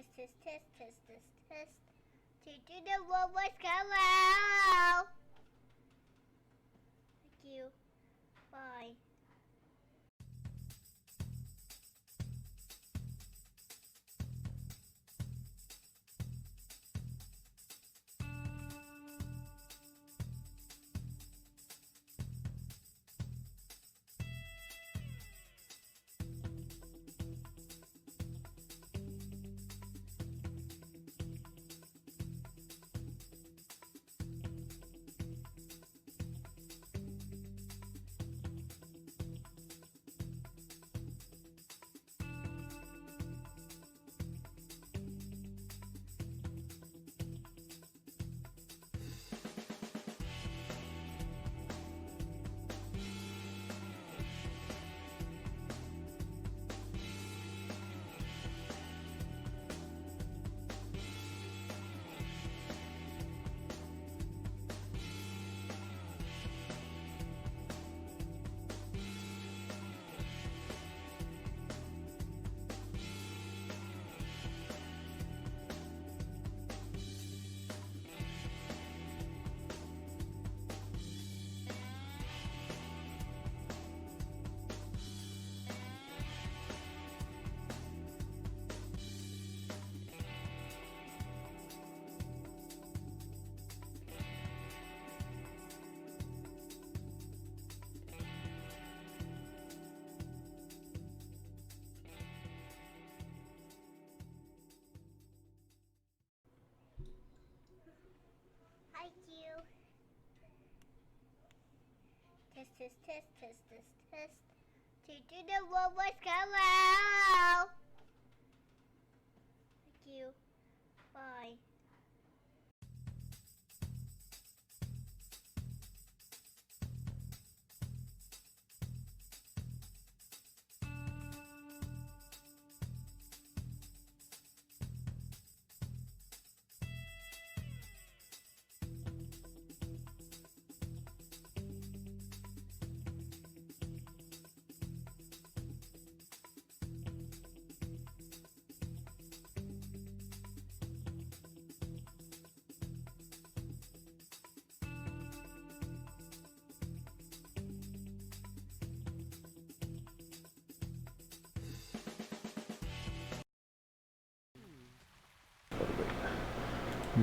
Test, test, test, test, test, test. Do you know what was hello? Thank you. Bye. Thank you. Test, test, test, test, test, test. Do you know what was hello? Thank you. Bye.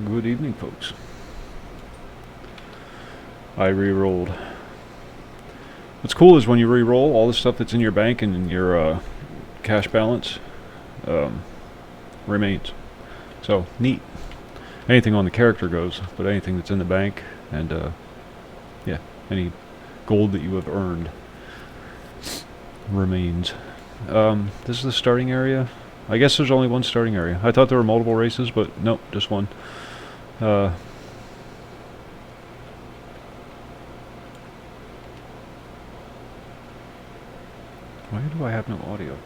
Good evening, folks. I re-rolled. What's cool is when you re-roll, all the stuff that's in your bank and your cash balance remains. So, neat. Anything on the character goes, but anything that's in the bank and, yeah, any gold that you have earned remains. This is the starting area. I guess there's only one starting area. I thought there were multiple races, but nope, just one. Why do I have no audio?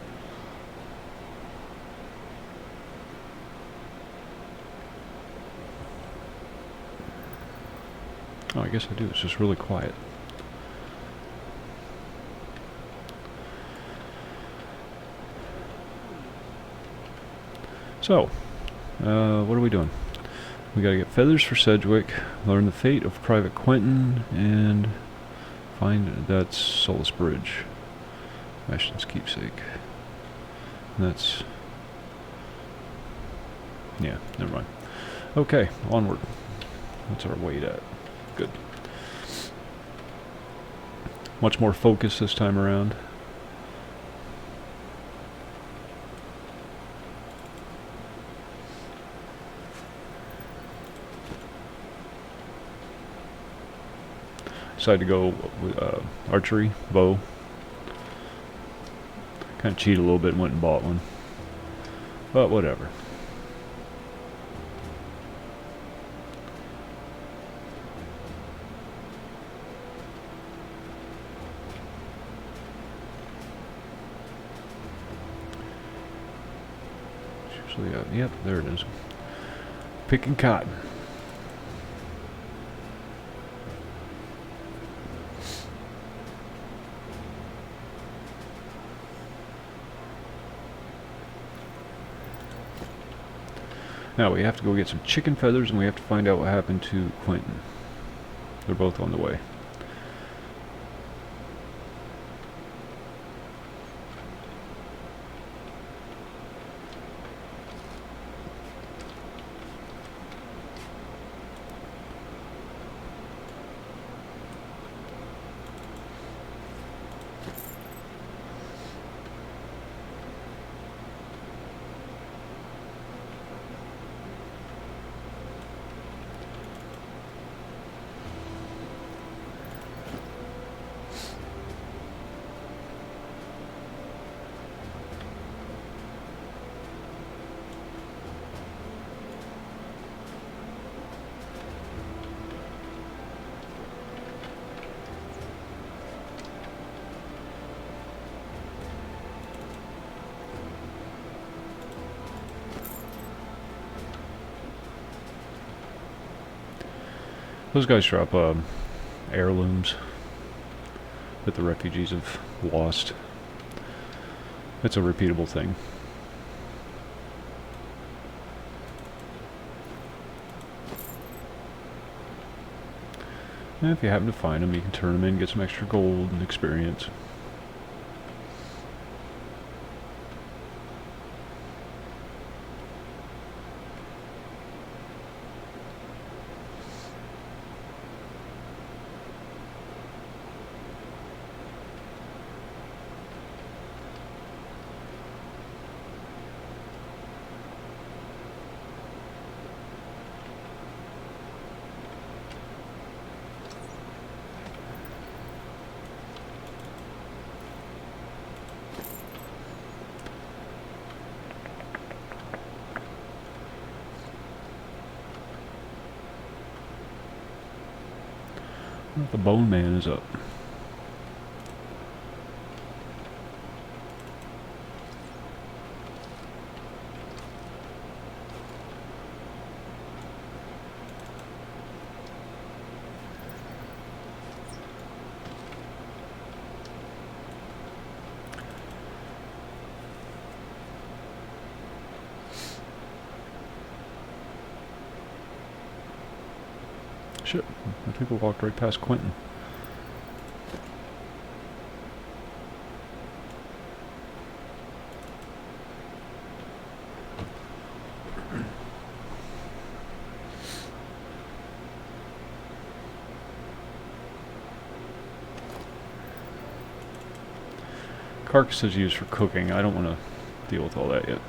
Oh, I guess I do. It's just really quiet. So, what are we doing? We gotta get feathers for Sedgwick, learn the fate of Private Quentin, and find that's Solace Bridge. Ashton's keepsake. And that's... yeah, never mind. Okay, onward. What's our weight at? Good. Much more focus this time around. Decided to go with archery, bow. Kind of cheated a little bit and went and bought one. But whatever. Usually, yep, there it is. Picking cotton. Now we have to go get some chicken feathers, and we have to find out what happened to Quentin. They're both on the way. Those guys drop heirlooms that the refugees have lost. It's a repeatable thing. And if you happen to find them, you can turn them in, get some extra gold and experience. The Bone Man is up. Shit, I think we walked right past Quentin. Carcass is used for cooking. I don't want to deal with all that yet.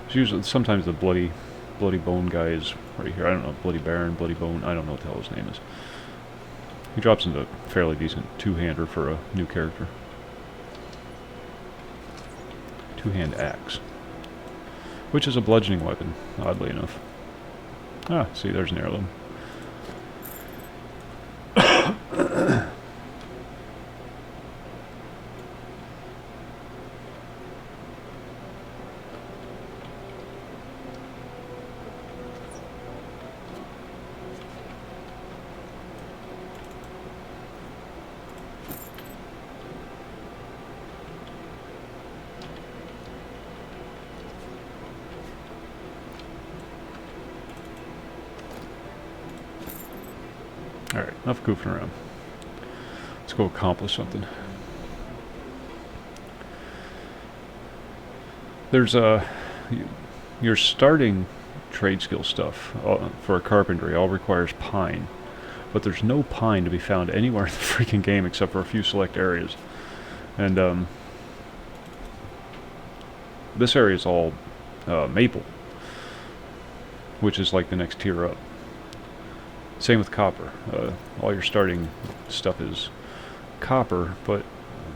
It's usually sometimes the bloody bone guy is right here. I don't know, bloody baron, bloody bone. I don't know what the hell his name is. He drops into a fairly decent two-hander for a new character. Two-hand axe, which is a bludgeoning weapon, oddly enough. Ah, see, there's an heirloom. Alright, enough goofing around. Let's go accomplish something. There's your starting trade skill stuff for a carpentry all requires pine, but there's no pine to be found anywhere in the freaking game except for a few select areas. And this area is all maple, which is like the next tier up. Same with copper. All your starting stuff is copper, but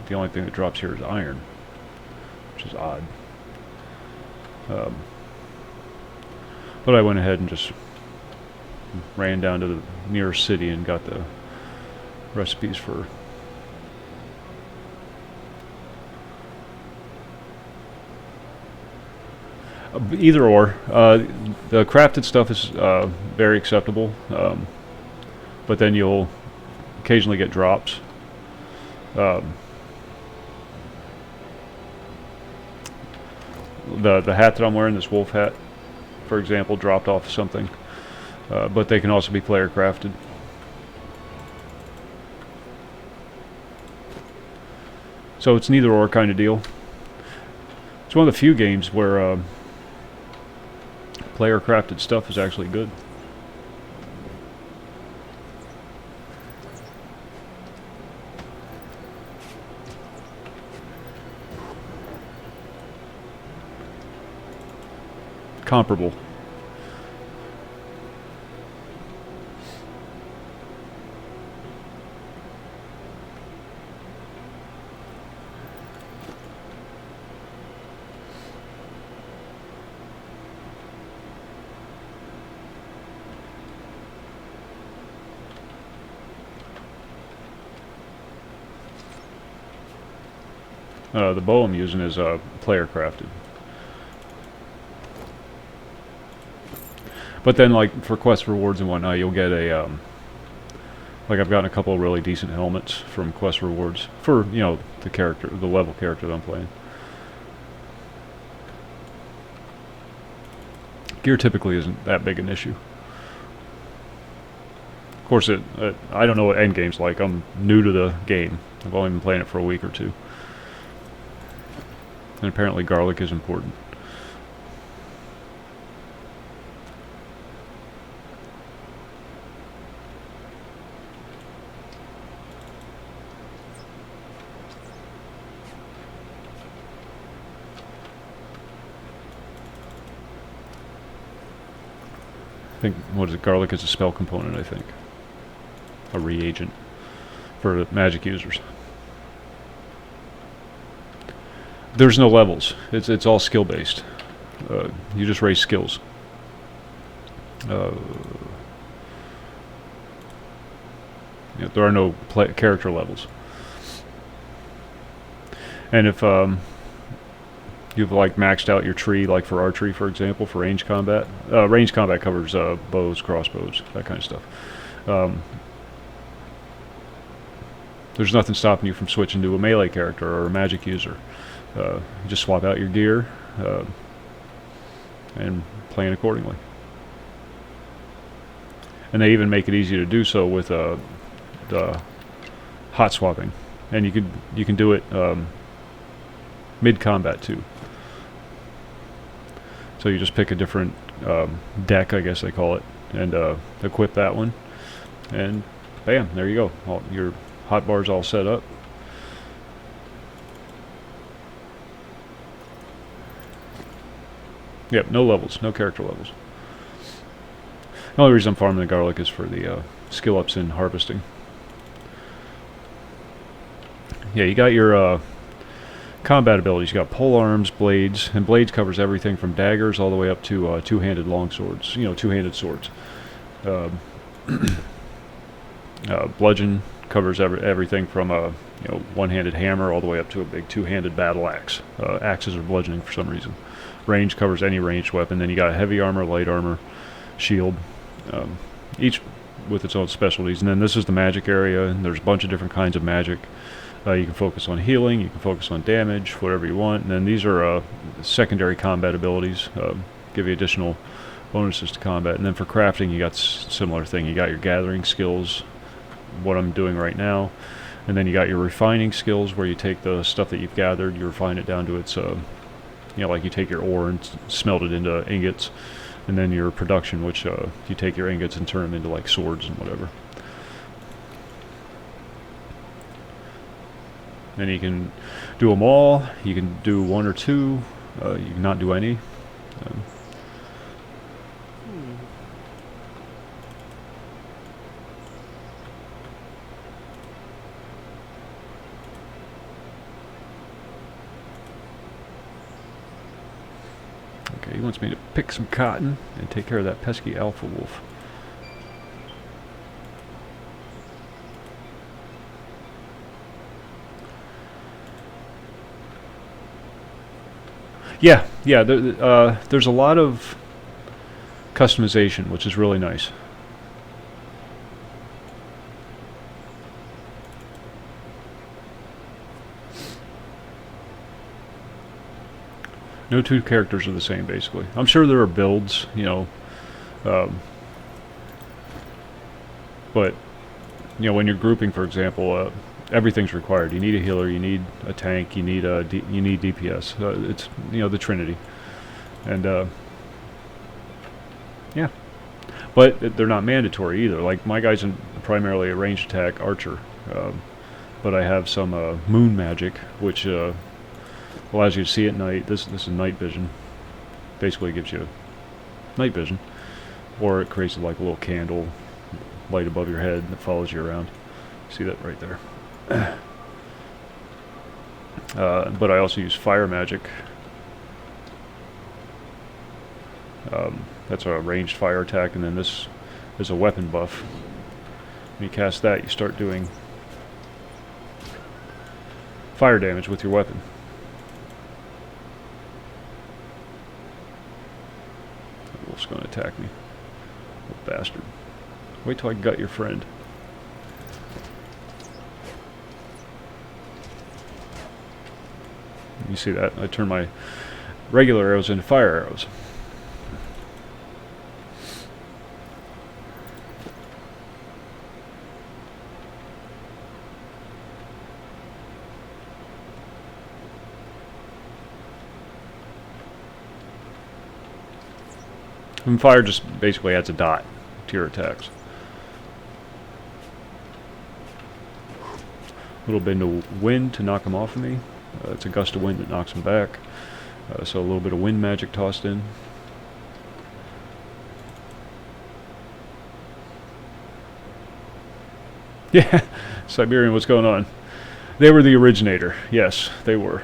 the only thing that drops here is iron, which is odd. But I went ahead and just ran down to the nearest city and got the recipes for either or. The crafted stuff is very acceptable, but then you'll occasionally get drops. The hat that I'm wearing, this wolf hat, for example, dropped off something. But they can also be player crafted. So it's neither or kind of deal. It's one of the few games where player crafted stuff is actually good. Comparable. The bow I'm using is player crafted. But then, like, for quest rewards and whatnot, you'll get a, like, I've gotten a couple of really decent helmets from quest rewards for, you know, the level character that I'm playing. Gear typically isn't that big an issue. Of course, I don't know what endgame's like. I'm new to the game. I've only been playing it for a week or two. And apparently garlic is important. I think, what is it, garlic is a spell component, I think. A reagent for magic users. There's no levels. It's all skill based. You just raise skills. You know, there are no character levels. And if you've like maxed out your tree, like for archery, for example, for range combat. Range combat covers bows, crossbows, that kind of stuff. There's nothing stopping you from switching to a melee character or a magic user. You just swap out your gear and plan accordingly. And they even make it easy to do so with the hot swapping, and you can do it mid combat too. So you just pick a different deck, I guess they call it, and equip that one, and bam, there you go. Your hotbar's all set up. Yep, no levels, no character levels. The only reason I'm farming the garlic is for the skill ups in harvesting. Yeah, you got your combat abilities. You got pole arms, blades, and blades covers everything from daggers all the way up to two-handed long swords. You know, two-handed swords. Bludgeon covers everything from a one-handed hammer all the way up to a big two-handed battle axe. Axes are bludgeoning for some reason. Range covers any ranged weapon. Then you got heavy armor, light armor, shield, each with its own specialties. And then this is the magic area, and there's a bunch of different kinds of magic. You can focus on healing, you can focus on damage, whatever you want. And then these are secondary combat abilities, give you additional bonuses to combat. And then for crafting, you got similar thing. You got your gathering skills, what I'm doing right now. And then you got your refining skills, where you take the stuff that you've gathered, you refine it down to its like you take your ore and smelt it into ingots, and then your production, which you take your ingots and turn them into like swords and whatever. And you can do them all. You can do one or two. You can not do any. Okay, he wants me to pick some cotton and take care of that pesky alpha wolf. Yeah, there's a lot of customization, which is really nice. No two characters are the same, basically. I'm sure there are builds, you know, but you know, when you're grouping, for example, everything's required. You need a healer, you need a tank, you need you need DPS. It's, you know, the Trinity, and yeah. But they're not mandatory either. Like my guy's primarily a ranged attack archer, but I have some moon magic, which allows you to see at night. This is night vision. Basically, gives you night vision, or it creates like a little candle light above your head that follows you around. See that right there. But I also use fire magic. That's a ranged fire attack, and then this is a weapon buff. When you cast that, you start doing fire damage with your weapon. That wolf's going to attack me. Little bastard. Wait till I gut your friend. You see that? I turn my regular arrows into fire arrows. And fire just basically adds a dot to your attacks. A little bit of wind to knock them off of me. It's a gust of wind that knocks them back. So a little bit of wind magic tossed in. Yeah, Siberian, what's going on? They were the originator. Yes, they were.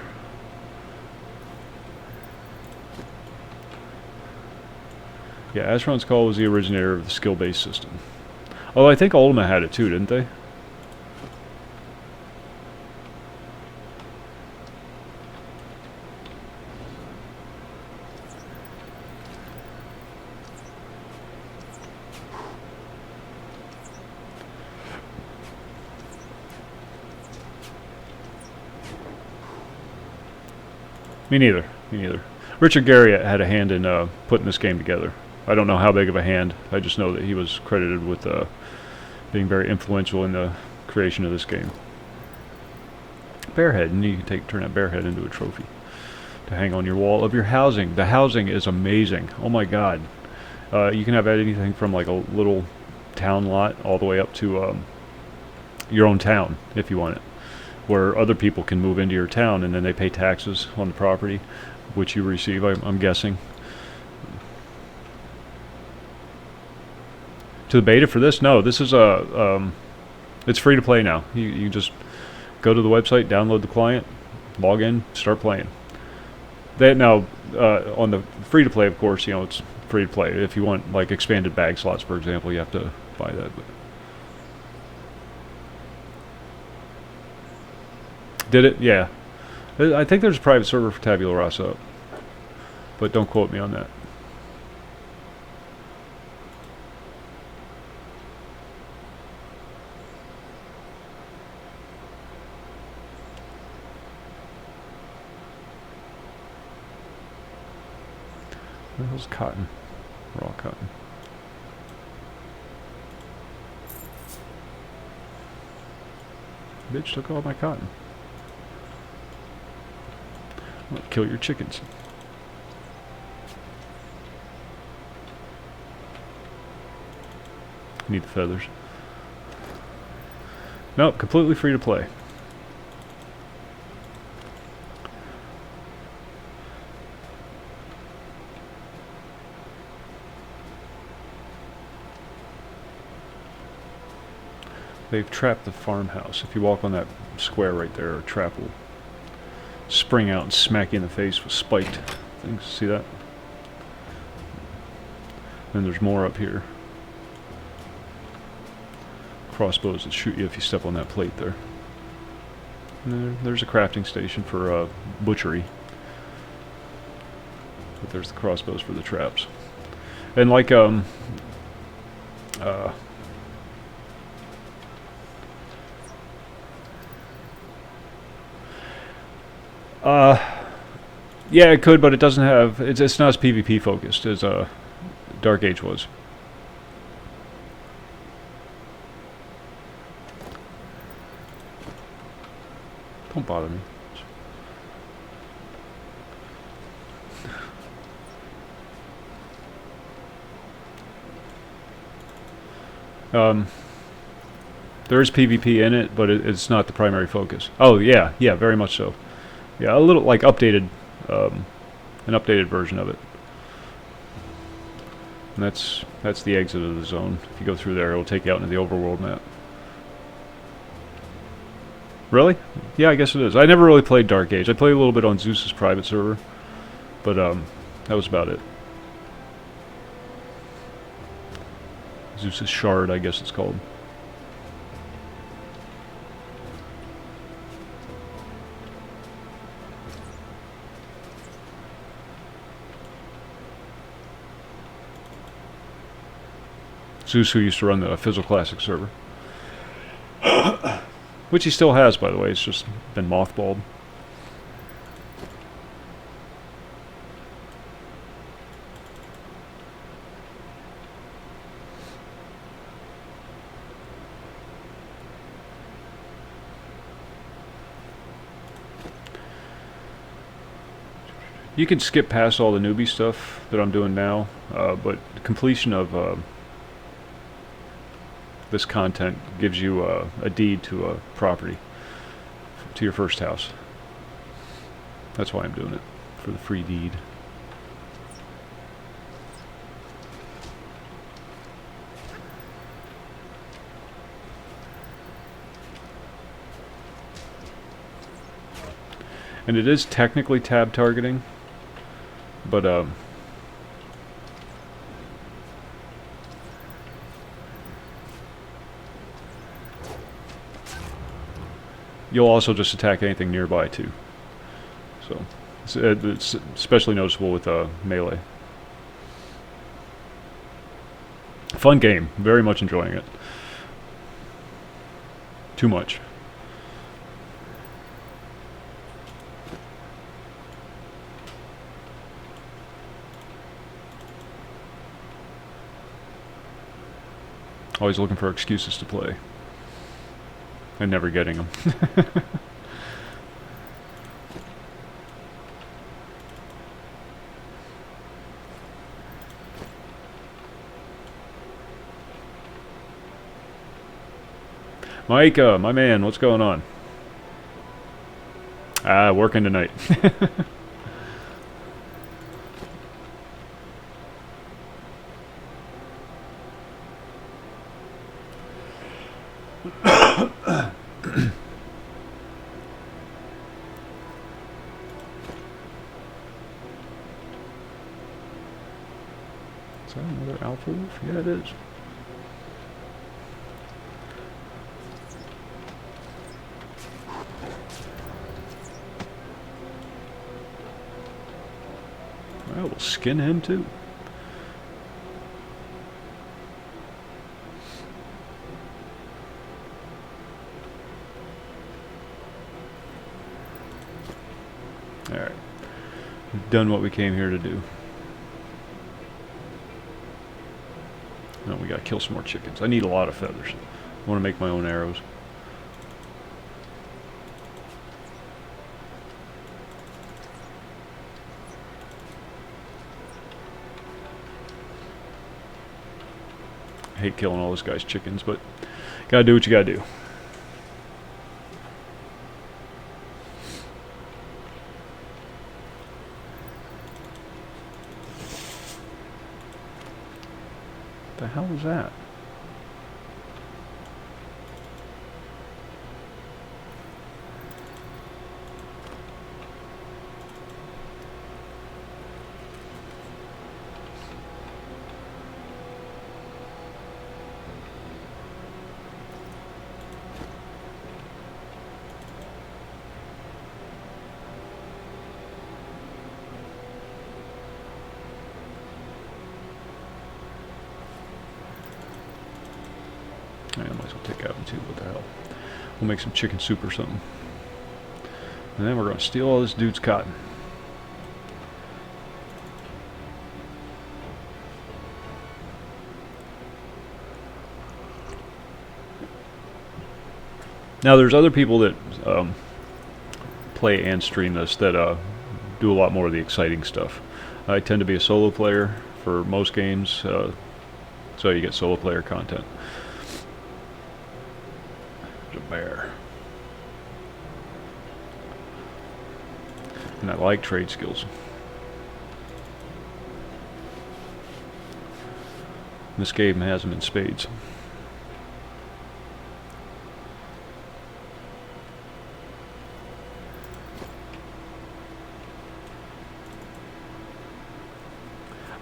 Yeah, Asheron's Call was the originator of the skill-based system. Although I think Ultima had it too, didn't they? Me neither. Me neither. Richard Garriott had a hand in putting this game together. I don't know how big of a hand. I just know that he was credited with being very influential in the creation of this game. Bearhead, and you can turn that bearhead into a trophy to hang on your wall of your housing. The housing is amazing. Oh my god. You can have anything from like a little town lot all the way up to your own town if you want it, where other people can move into your town and then they pay taxes on the property which you receive, I'm guessing. To the beta for this? No, this is it's free to play now. You just go to the website, download the client, log in, start playing. Now on the free to play, of course, you know, it's free to play. If you want like expanded bag slots, for example, you have to buy that. But did it? Yeah. I think there's a private server for Tabula Rasa up, but don't quote me on that. Where the hell's cotton? Raw cotton. Bitch took all my cotton. I'm gonna kill your chickens. Need the feathers. Nope, completely free to play. They've trapped the farmhouse. If you walk on that square right there, a trap will spring out and smack you in the face with spiked things. See that? Then there's more up here. Crossbows that shoot you if you step on that plate there. And there's a crafting station for butchery. But there's the crossbows for the traps. And like Yeah, it could, but it doesn't have. It's not as PvP focused as Dark Age was. Don't bother me. There is PvP in it, but it's not the primary focus. Oh yeah, yeah, very much so. Yeah, a little like updated, an updated version of it. And that's the exit of the zone. If you go through there, it'll take you out into the overworld map. Really? Yeah, I guess it is. I never really played Dark Age. I played a little bit on Zeus's private server, but that was about it. Zeus's Shard, I guess it's called. Zeus, who used to run the Fizzle Classic server. Which he still has, by the way. It's just been mothballed. You can skip past all the newbie stuff that I'm doing now, but the completion of this content gives you a deed to a property, to your first house. That's why I'm doing it, for the free deed. And it is technically tab targeting, but you'll also just attack anything nearby too. So it's especially noticeable with melee. Fun game. Very much enjoying it. Too much. Always looking for excuses to play. And never getting them. Mike, my man, what's going on? Working tonight. Is that another alpha wolf? Yeah, it is. Well, we'll skin him too. Alright. We've done what we came here to do. Now we gotta kill some more chickens. I need a lot of feathers. I want to make my own arrows. I hate killing all this guy's chickens, but gotta do what you gotta do. What the hell is that? I might as well take out too. What the hell? We'll make some chicken soup or something. And then we're going to steal all this dude's cotton. Now there's other people that play and stream this that do a lot more of the exciting stuff. I tend to be a solo player for most games, so you get solo player content. There's a bear. And I like trade skills. This game has them in spades.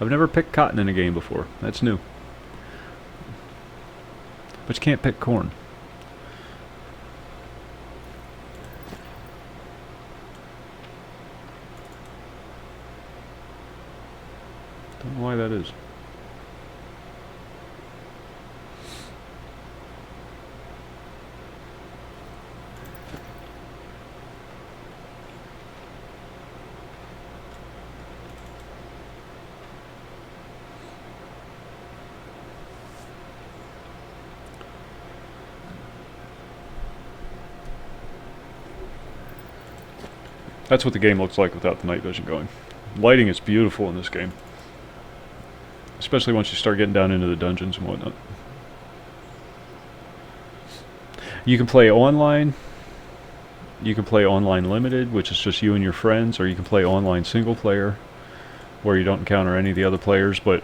I've never picked cotton in a game before. That's new. But you can't pick corn. Don't know why that is. That's what the game looks like without the night vision going. Lighting is beautiful in this game. Especially once you start getting down into the dungeons and whatnot. You can play online. You can play online limited, which is just you and your friends, or you can play online single player, where you don't encounter any of the other players. But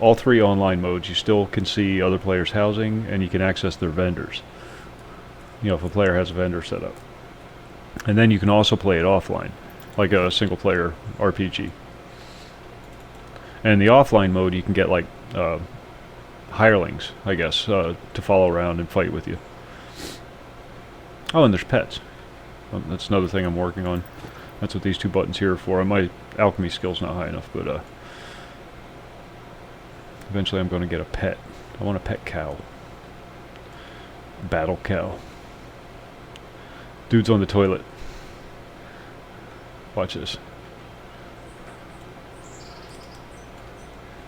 all three online modes, you still can see other players' housing, and you can access their vendors. You know, if a player has a vendor set up. And then you can also play it offline, like a single player RPG. And in the offline mode, you can get like hirelings, I guess, to follow around and fight with you. Oh, and there's pets. That's another thing I'm working on. That's what these two buttons here are for. My alchemy skill's not high enough, but eventually I'm going to get a pet. I want a pet cow. Battle cow. Dude's on the toilet. Watch this.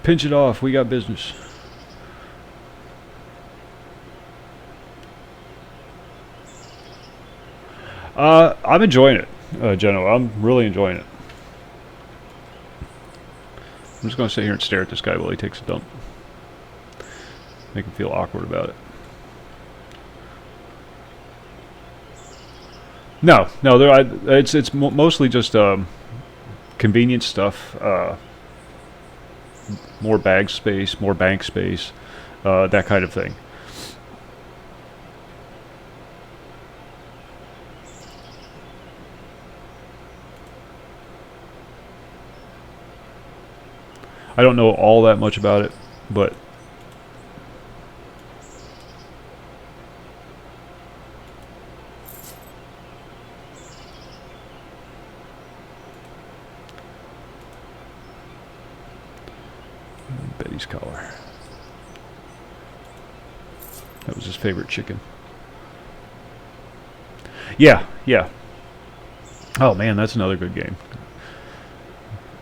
Pinch it off. We got business. I'm enjoying it, Geno. I'm really enjoying it. I'm just going to sit here and stare at this guy while he takes a dump. Make him feel awkward about it. No, it's mostly just convenience stuff. More bag space, more bank space, that kind of thing. I don't know all that much about it, but Betty's collar. That was his favorite chicken. Yeah. Oh man, that's another good game.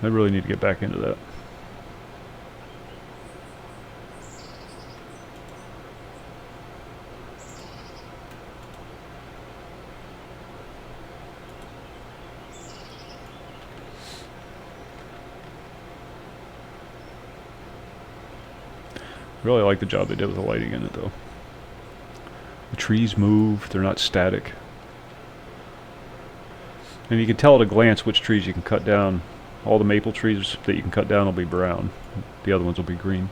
I really need to get back into that. Really like the job they did with the lighting in it, though. The trees move; they're not static, and you can tell at a glance which trees you can cut down. All the maple trees that you can cut down will be brown; the other ones will be green.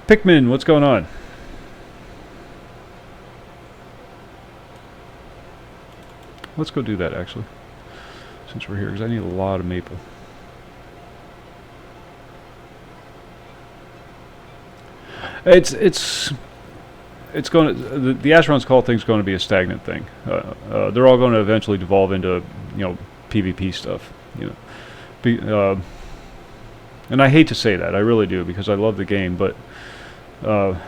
Pikmin, what's going on? Let's go do that, actually, since we're here, because I need a lot of maple. It's going to, the Asheron's Call thing's going to be a stagnant thing. They're all going to eventually devolve into, PvP stuff. And I hate to say that, I really do, because I love the game. But the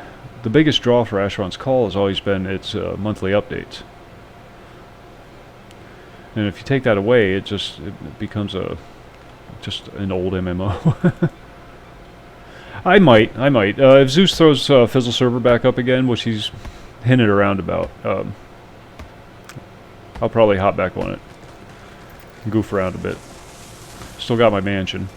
biggest draw for Asheron's Call has always been its monthly updates. And if you take that away, it becomes just an old MMO. I might. If Zeus throws Fizzle Server back up again, which he's hinted around about. I'll probably hop back on it, goof around a bit. Still got my mansion.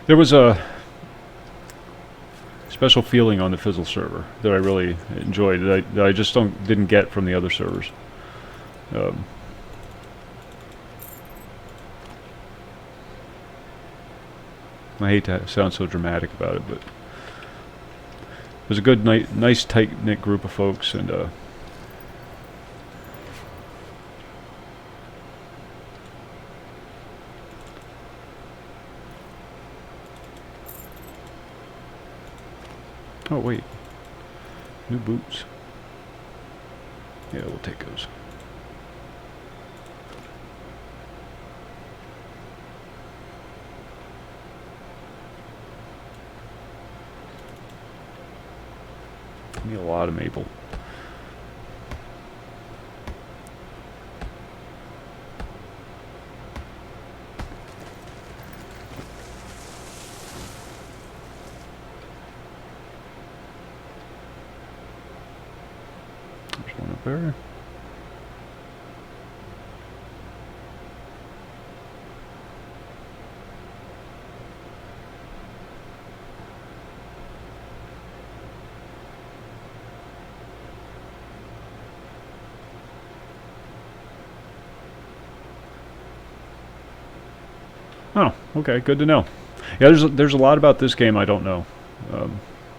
There was a special feeling on the Fizzle server that I really enjoyed that I just didn't get from the other servers. I hate to sound so dramatic about it, but it was a good, nice, tight-knit group of folks, and oh wait, new boots. Yeah, we'll take those. Need a lot of maple. There's one up there. Oh, okay, good to know. Yeah, there's a lot about this game I don't know.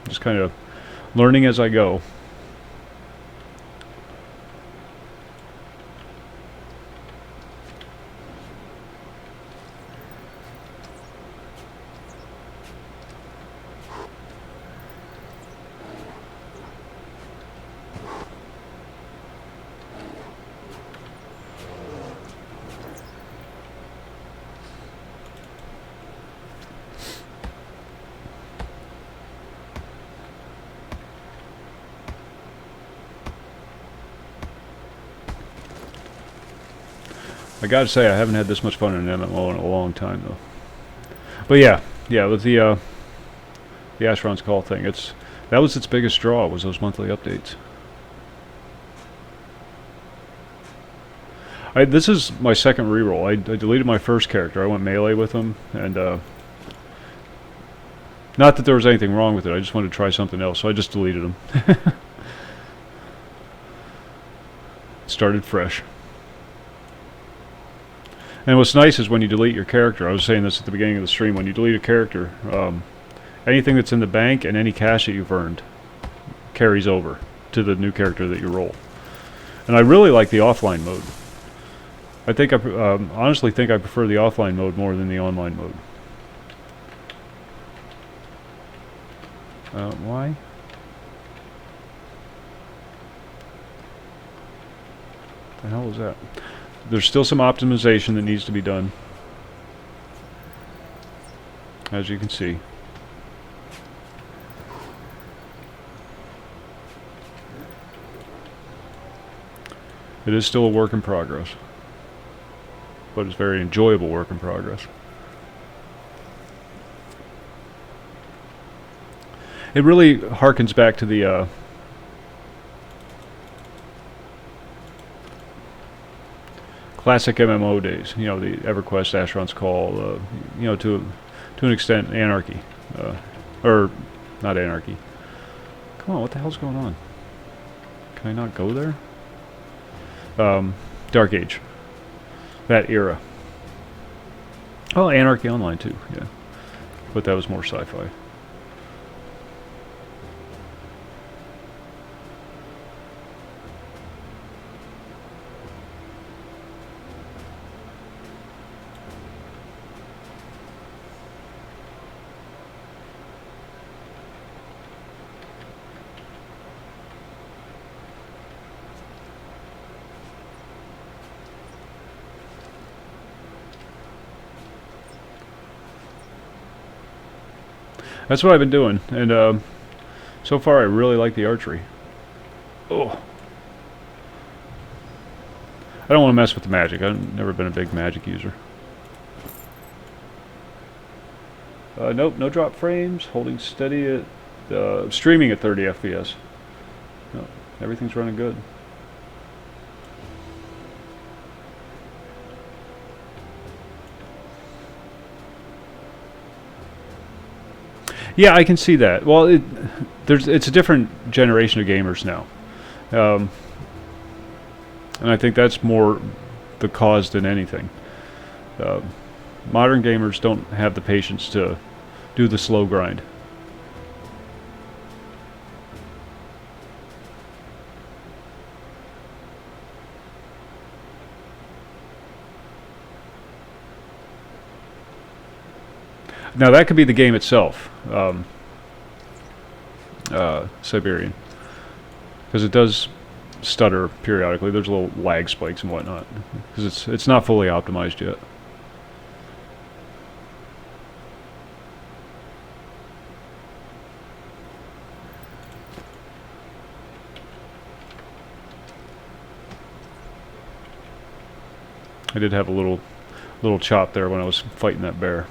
Just kind of learning as I go. I gotta say, I haven't had this much fun in an MMO in a long time, though. But yeah, with the Asheron's Call thing, that was its biggest draw, was those monthly updates. This is my second reroll. I deleted my first character. I went melee with him, and not that there was anything wrong with it. I just wanted to try something else, so I just deleted him. Started fresh. And what's nice is when you delete your character, I was saying this at the beginning of the stream, when you delete a character, anything that's in the bank and any cash that you've earned carries over to the new character that you roll. And I really like the offline mode. I think honestly think I prefer the offline mode more than the online mode. Why? What the hell is that? There's still some optimization that needs to be done, as you can see. It is still a work in progress, but it's a very enjoyable work in progress. It really harkens back to the classic MMO days, you know, the EverQuest, Asheron's Call, you know, to an extent, Anarchy, or not Anarchy. Come on, what the hell's going on? Can I not go there? Dark Age, that era. Oh, Anarchy Online too, yeah, but that was more sci-fi. That's what I've been doing, and so far I really like the archery. Oh. I don't want to mess with the magic. I've never been a big magic user. Nope, no drop frames. Holding steady at... streaming at 30 FPS. No, everything's running good. Yeah, I can see that. Well, it's a different generation of gamers now. And I think that's more the cause than anything. Modern gamers don't have the patience to do the slow grind. Now that could be the game itself, Siberian, because it does stutter periodically. There's little lag spikes and whatnot, because it's not fully optimized yet. I did have a little chop there when I was fighting that bear.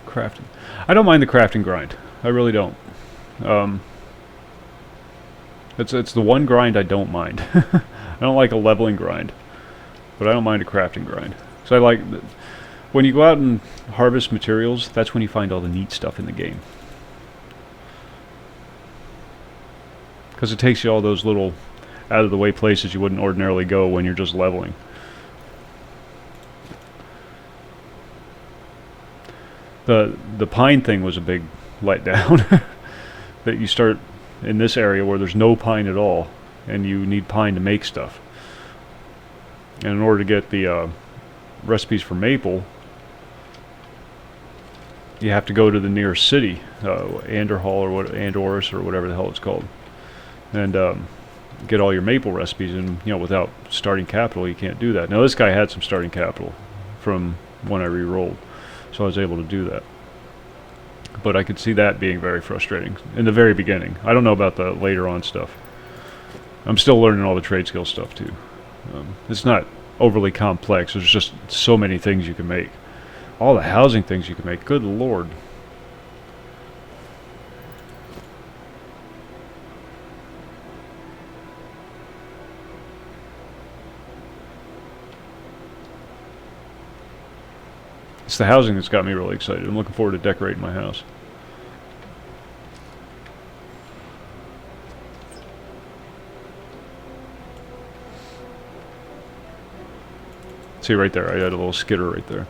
Crafting. I don't mind the crafting grind. I really don't. It's the one grind I don't mind. I don't like a leveling grind, but I don't mind a crafting grind. So I like when you go out and harvest materials. That's when you find all the neat stuff in the game, because it takes you all those little out of the way places you wouldn't ordinarily go when you're just leveling. The pine thing was a big letdown. That you start in this area where there's no pine at all, and you need pine to make stuff. And in order to get the recipes for maple, you have to go to the nearest city, Anderhall or Andorus or whatever the hell it's called, and get all your maple recipes. And without starting capital, you can't do that. Now this guy had some starting capital from when I re-rolled, so I was able to do that. But I could see that being very frustrating in the very beginning. I don't know about the later on stuff. I'm still learning all the trade skill stuff too. It's not overly complex. There's just so many things you can make. All the housing things you can make. Good lord. It's the housing that's got me really excited. I'm looking forward to decorating my house. See right there, I had a little skidder right there.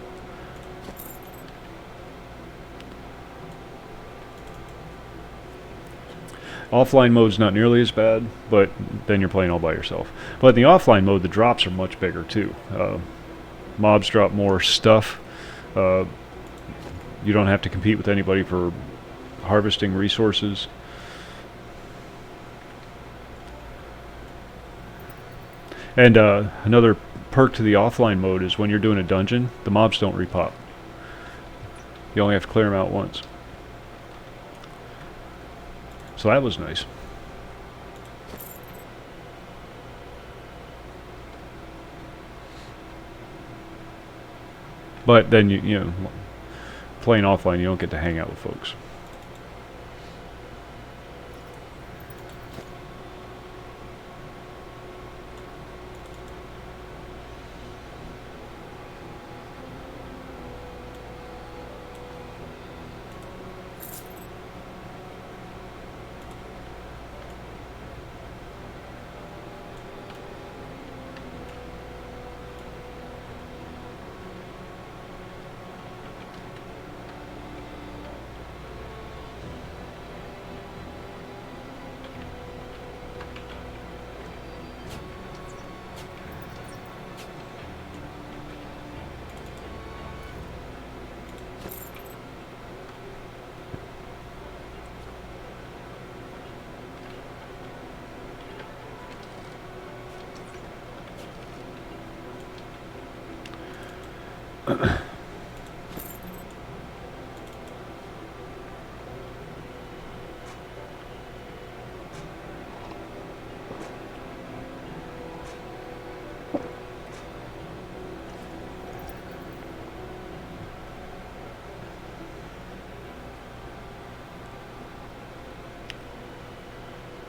Offline mode's not nearly as bad, but then you're playing all by yourself. But in the offline mode, the drops are much bigger too. Mobs drop more stuff. You don't have to compete with anybody for harvesting resources. And another perk to the offline mode is when you're doing a dungeon, the mobs don't repop. You only have to clear them out once. So that was nice. But then you know, playing offline, you don't get to hang out with folks.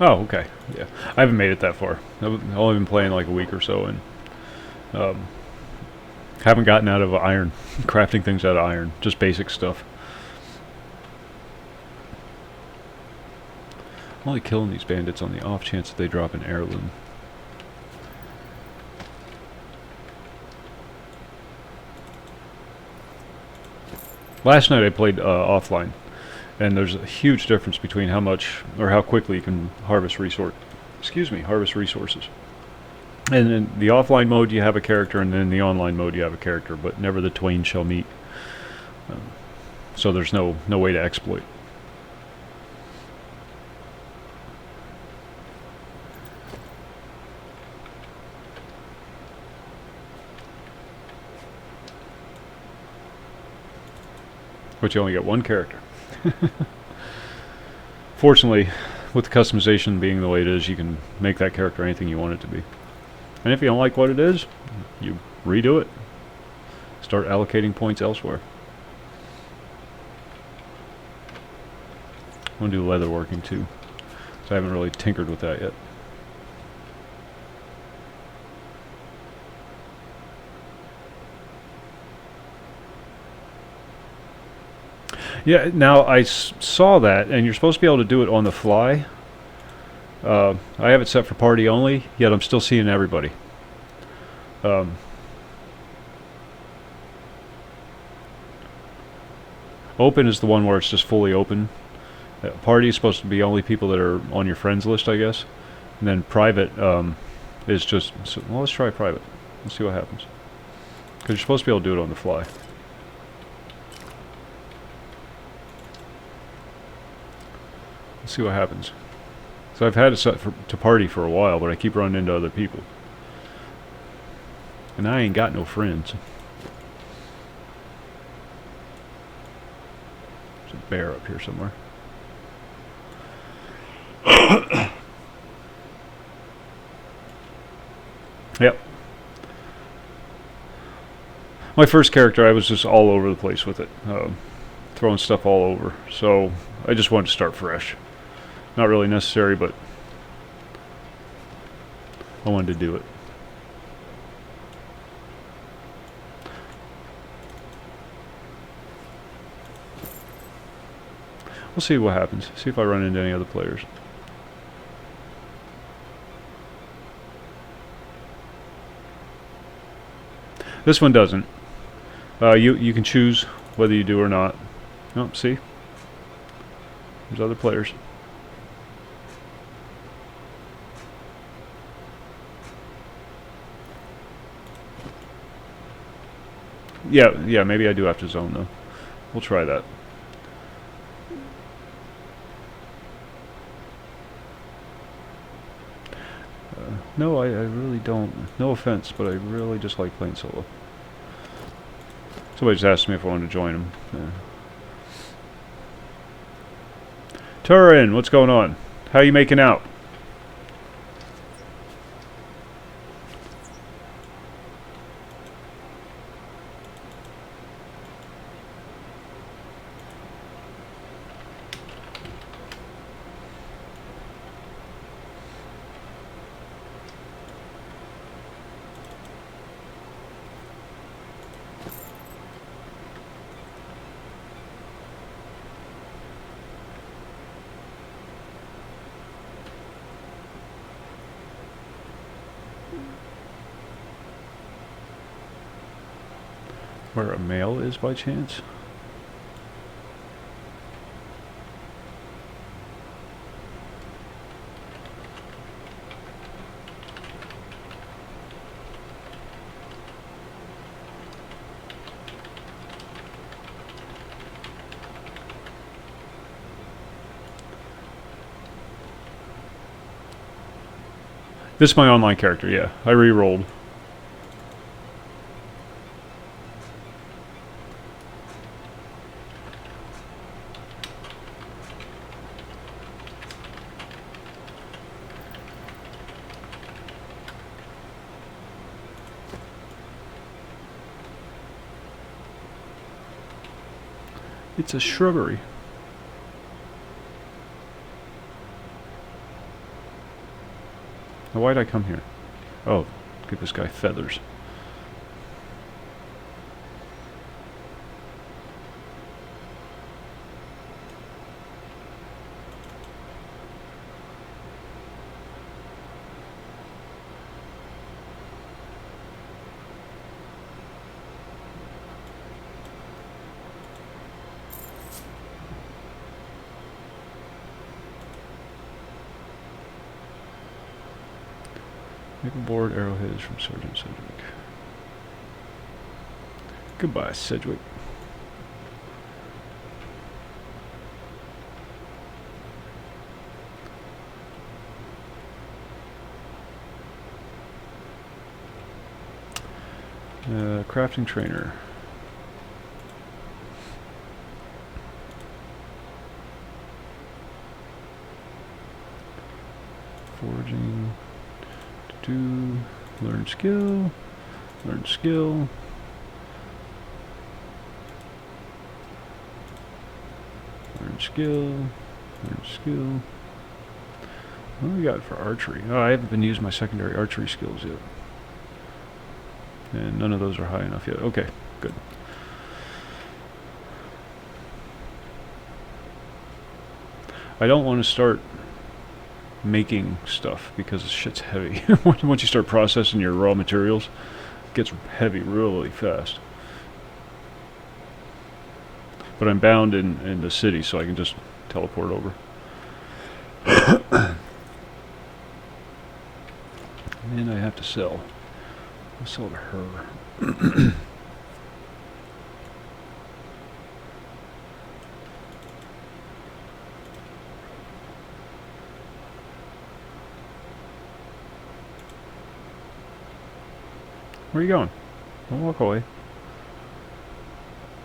Oh, okay. Yeah, I haven't made it that far. I've only been playing like a week or so, and haven't gotten out of iron, crafting things out of iron, just basic stuff. I'm only killing these bandits on the off chance that they drop an heirloom. Last night I played offline, and there's a huge difference between how much or how quickly you can harvest harvest resources. And in the offline mode you have a character, and then in the online mode you have a character, but never the twain shall meet. So there's no way to exploit. But you only get one character. Fortunately, with the customization being the way it is, you can make that character anything you want it to be. And if you don't like what it is, you redo it. Start allocating points elsewhere. I'm going to do leatherworking too, so I haven't really tinkered with that yet. Yeah, now I saw that, and you're supposed to be able to do it on the fly. I have it set for party only, yet I'm still seeing everybody. Open is the one where it's just fully open. Party is supposed to be only people that are on your friends list, I guess. And then private is just... So, well, let's try private. Let's see what happens. Because you're supposed to be able to do it on the fly. Let's see what happens. So I've had it set to party for a while, but I keep running into other people. And I ain't got no friends. There's a bear up here somewhere. Yep. My first character, I was just all over the place with it. Throwing stuff all over. So I just wanted to start fresh. Not really necessary, but I wanted to do it. We'll see what happens. See if I run into any other players. This one doesn't. You can choose whether you do or not. Oh, see? There's other players. Yeah, maybe I do have to zone though. We'll try that. No, I really don't. No offense, but I really just like playing solo. Somebody just asked me if I wanted to join them. Turin, what's going on? How you making out? Where a male is by chance? This is my online character, yeah. I re-rolled. It's a shrubbery. Now, why'd I come here? Oh, give this guy feathers. Make a board, arrowheads from Sergeant Sedgwick. Goodbye, Sedgwick. Crafting trainer. Forging. Learn skill. Learn skill. Learn skill. Learn skill. What do we got for archery? Oh, I haven't been using my secondary archery skills yet. And none of those are high enough yet. Okay, good. I don't want to start making stuff because shit's heavy. Once you start processing your raw materials, it gets heavy really fast. But I'm bound in the city, so I can just teleport over. And I have to sell. I'll sell to her. Where are you going? Don't walk away.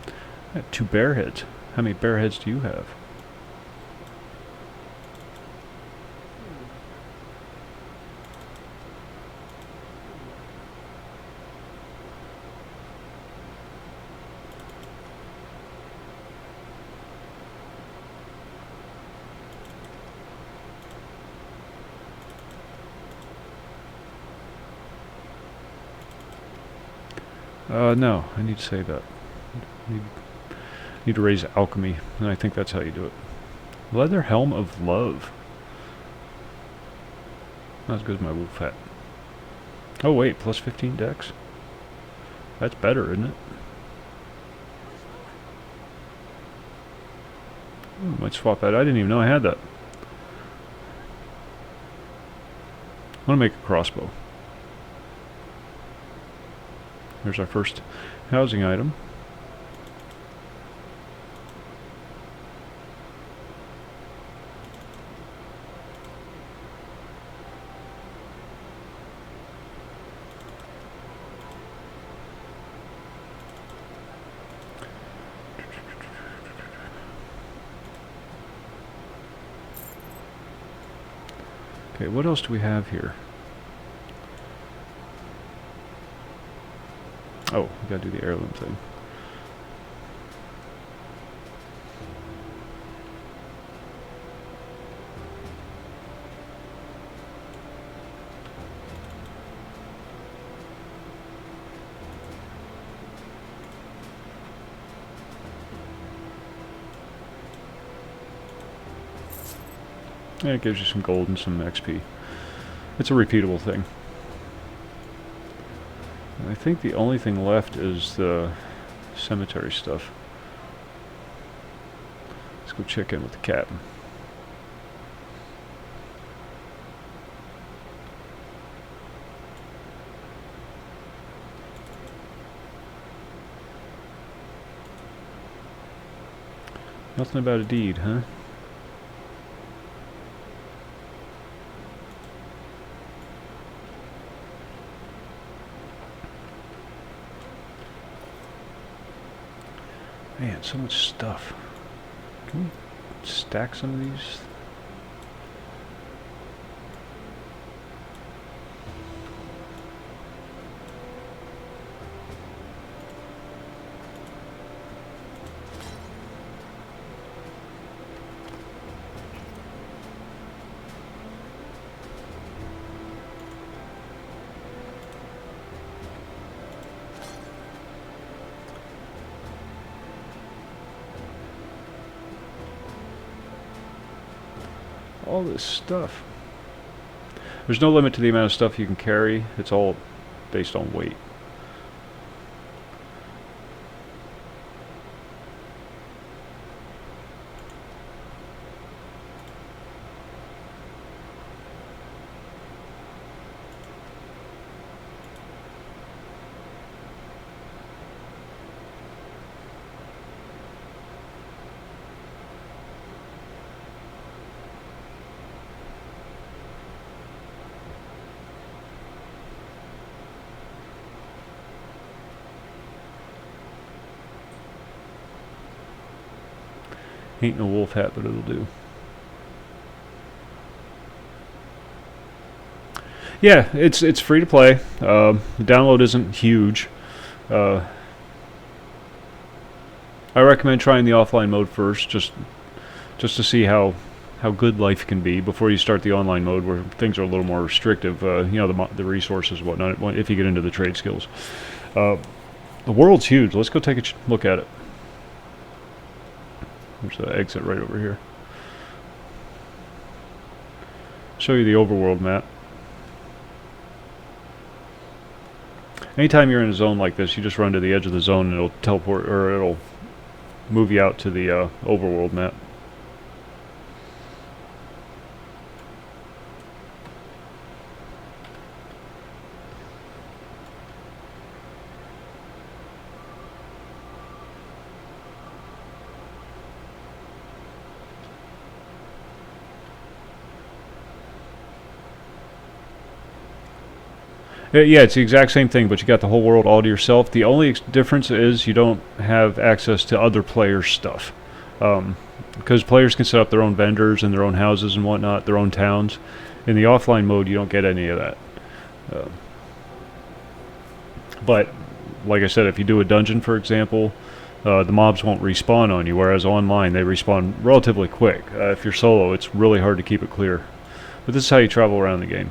I have 2 bear heads. How many bear heads do you have? No, I need to save that. Need to raise alchemy, and I think that's how you do it. Leather helm of love. Not as good as my wolf hat. Oh wait, plus 15 dex. That's better, isn't it? Ooh, might swap that. I didn't even know I had that. I want to make a crossbow. Here's our first housing item. Okay, what else do we have here? Oh, we gotta do the heirloom thing. Yeah, it gives you some gold and some XP. It's a repeatable thing. I think the only thing left is the cemetery stuff. Let's go check in with the captain. Nothing about a deed, huh? Man, so much stuff. Can we stack some of these? all this stuff? There's no limit to the amount of stuff you can carry. It's all based on weight. Ain't no wolf hat, but it'll do. Yeah, it's free to play. The download isn't huge. I recommend trying the offline mode first, just to see how good life can be before you start the online mode, where things are a little more restrictive. You know, the resources and whatnot. If you get into the trade skills, the world's huge. Let's go take a look at it. There's the exit right over here. Show you the overworld map. Anytime you're in a zone like this, you just run to the edge of the zone and it'll teleport, or it'll move you out to the overworld map. Yeah, it's the exact same thing, but you got the whole world all to yourself. The only difference is you don't have access to other players' stuff. Because players can set up their own vendors and their own houses and whatnot, their own towns. In the offline mode, you don't get any of that. But, like I said, if you do a dungeon, for example, the mobs won't respawn on you, whereas online, they respawn relatively quick. If you're solo, it's really hard to keep it clear. But this is how you travel around the game.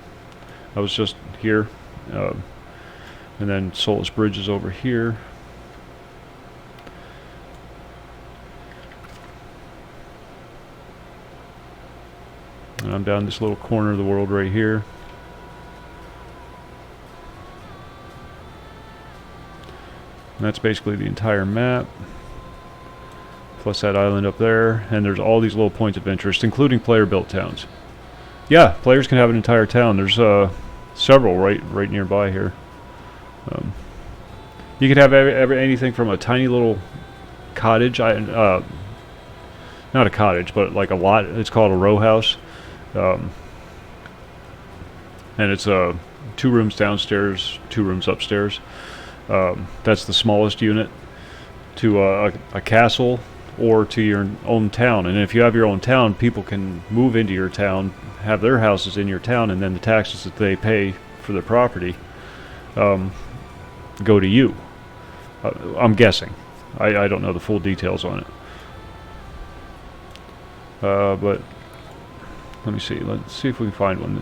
I was just here. And then Soulless Bridge is over here. And I'm down this little corner of the world right here. And that's basically the entire map. Plus that island up there. And there's all these little points of interest, including player-built towns. Yeah, players can have an entire town. There's several right nearby here. You could have anything from a tiny little cottage, not a cottage, but like a lot. It's called a row house, and it's 2 rooms downstairs, 2 rooms upstairs. That's the smallest unit. To a castle or to your own town, and if you have your own town, people can move into your town, have their houses in your town, and then the taxes that they pay for their property go to you. I'm guessing. I don't know the full details on it. But let me see. Let's see if we can find one.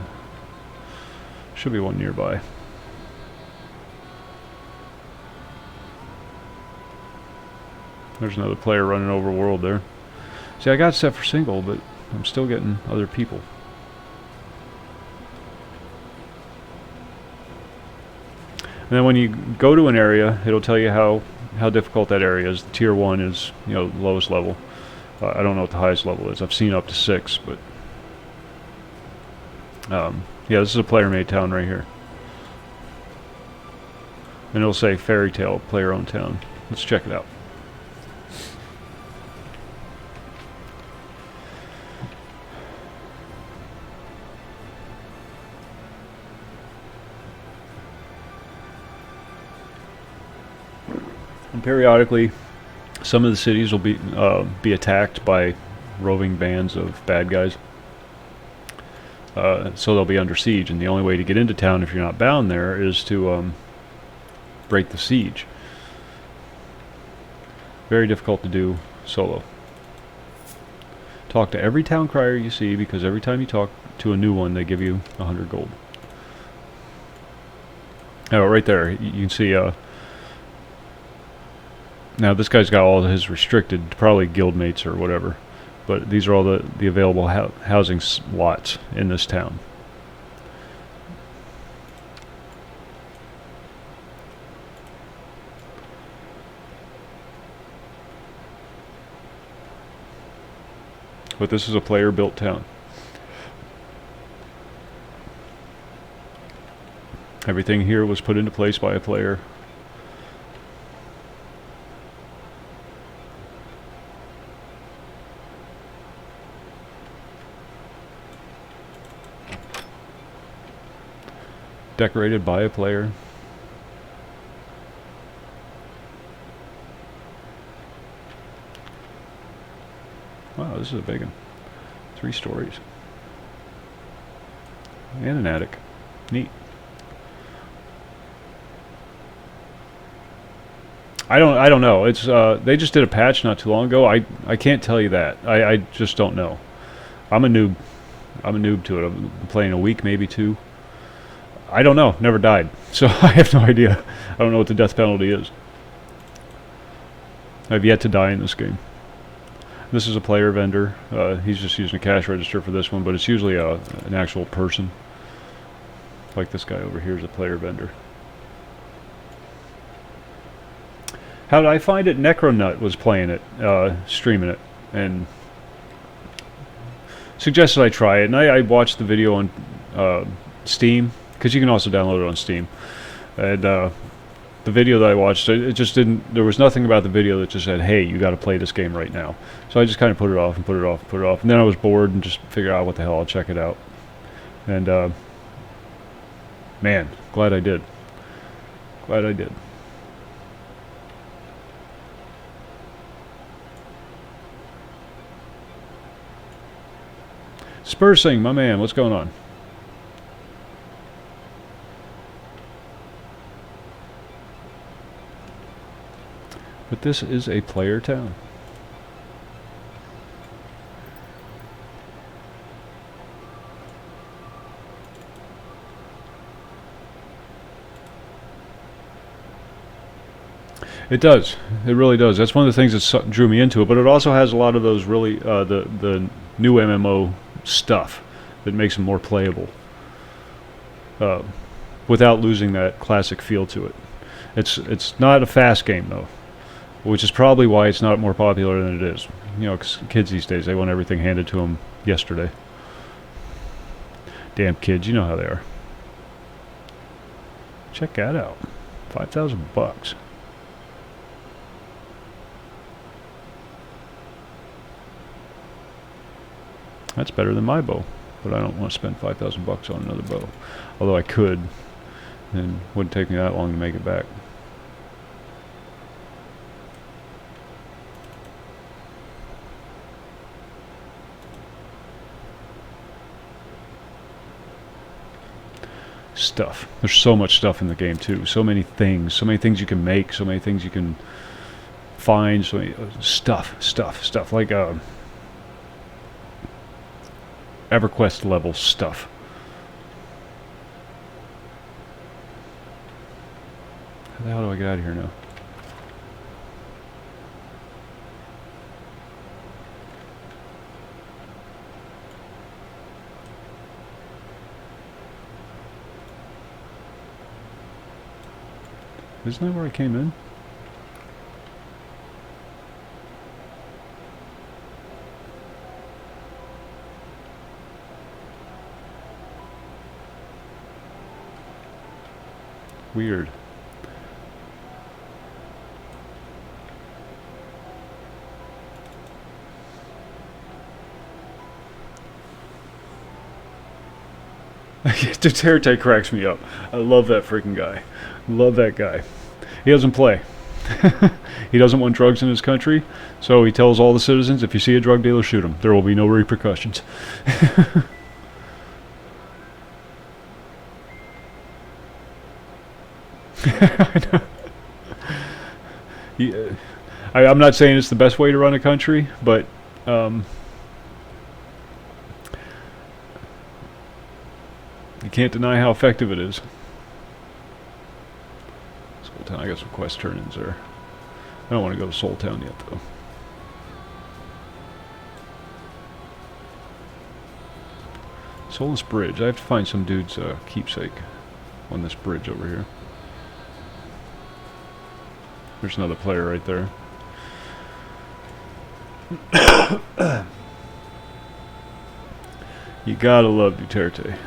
Should be one nearby. There's another player running over world there. See, I got it set for single, but I'm still getting other people. And then when you go to an area, it'll tell you how difficult that area is. The tier 1 is, you know, lowest level. I don't know what the highest level is. I've seen up to 6, but yeah, this is a player-made town right here. And it'll say Fairy Tale, player-owned town. Let's check it out. And periodically, some of the cities will be attacked by roving bands of bad guys. So they'll be under siege, and the only way to get into town if you're not bound there is to break the siege. Very difficult to do solo. Talk to every town crier you see, because every time you talk to a new one, they give you 100 gold. Oh, right there, you can see. Now this guy's got all his restricted, probably guildmates or whatever. but these are all the available housing lots in this town. But this is a player-built town. Everything here was put into place by a player. Decorated by a player. Wow, this is a big one. 3 stories. And an attic. Neat. I don't know. It's they just did a patch not too long ago. I can't tell you that. I just don't know. I'm a noob. I'm a noob to it. I've been playing a week, maybe 2. I don't know. Never died. So I have no idea. I don't know what the death penalty is. I've yet to die in this game. This is a player vendor. He's just using a cash register for this one, but it's usually an actual person. Like this guy over here is a player vendor. How did I find it? Necronut was playing it, streaming it, and suggested I try it. And I watched the video on Steam, because you can also download it on Steam. And the video that I watched, it just didn't, there was nothing about the video that just said, hey, you got to play this game right now. So I just kind of put it off and put it off and put it off. And then I was bored and just figured out what the hell, I'll check it out. And man, glad I did. Glad I did. Spursing, my man, what's going on? But this is a player town. It does. It really does. That's one of the things that drew me into it. But it also has a lot of those really the new MMO stuff that makes them more playable, without losing that classic feel to it. It's not a fast game though, which is probably why it's not more popular than it is. You know, 'cause kids these days, they want everything handed to them yesterday. Damn kids, you know how they are. Check that out. $5,000. That's better than my bow, but I don't want to spend $5,000 on another bow. Although I could, and it wouldn't take me that long to make it back. Stuff. There's so much stuff in the game too. So many things you can make, so many things you can find, so many stuff like EverQuest level stuff. How the hell do I get out of here now? Isn't that where I came in? Weird. Duterte cracks me up. I love that freaking guy. Love that guy. He doesn't play. He doesn't want drugs in his country, so he tells all the citizens, if you see a drug dealer, shoot him. There will be no repercussions. I'm not saying it's the best way to run a country, but you can't deny how effective it is. Soul Town, I got some quest turn-ins there. I don't want to go to Soul Town yet, though. Soulless Bridge. I have to find some dude's keepsake on this bridge over here. There's another player right there. You gotta love Duterte.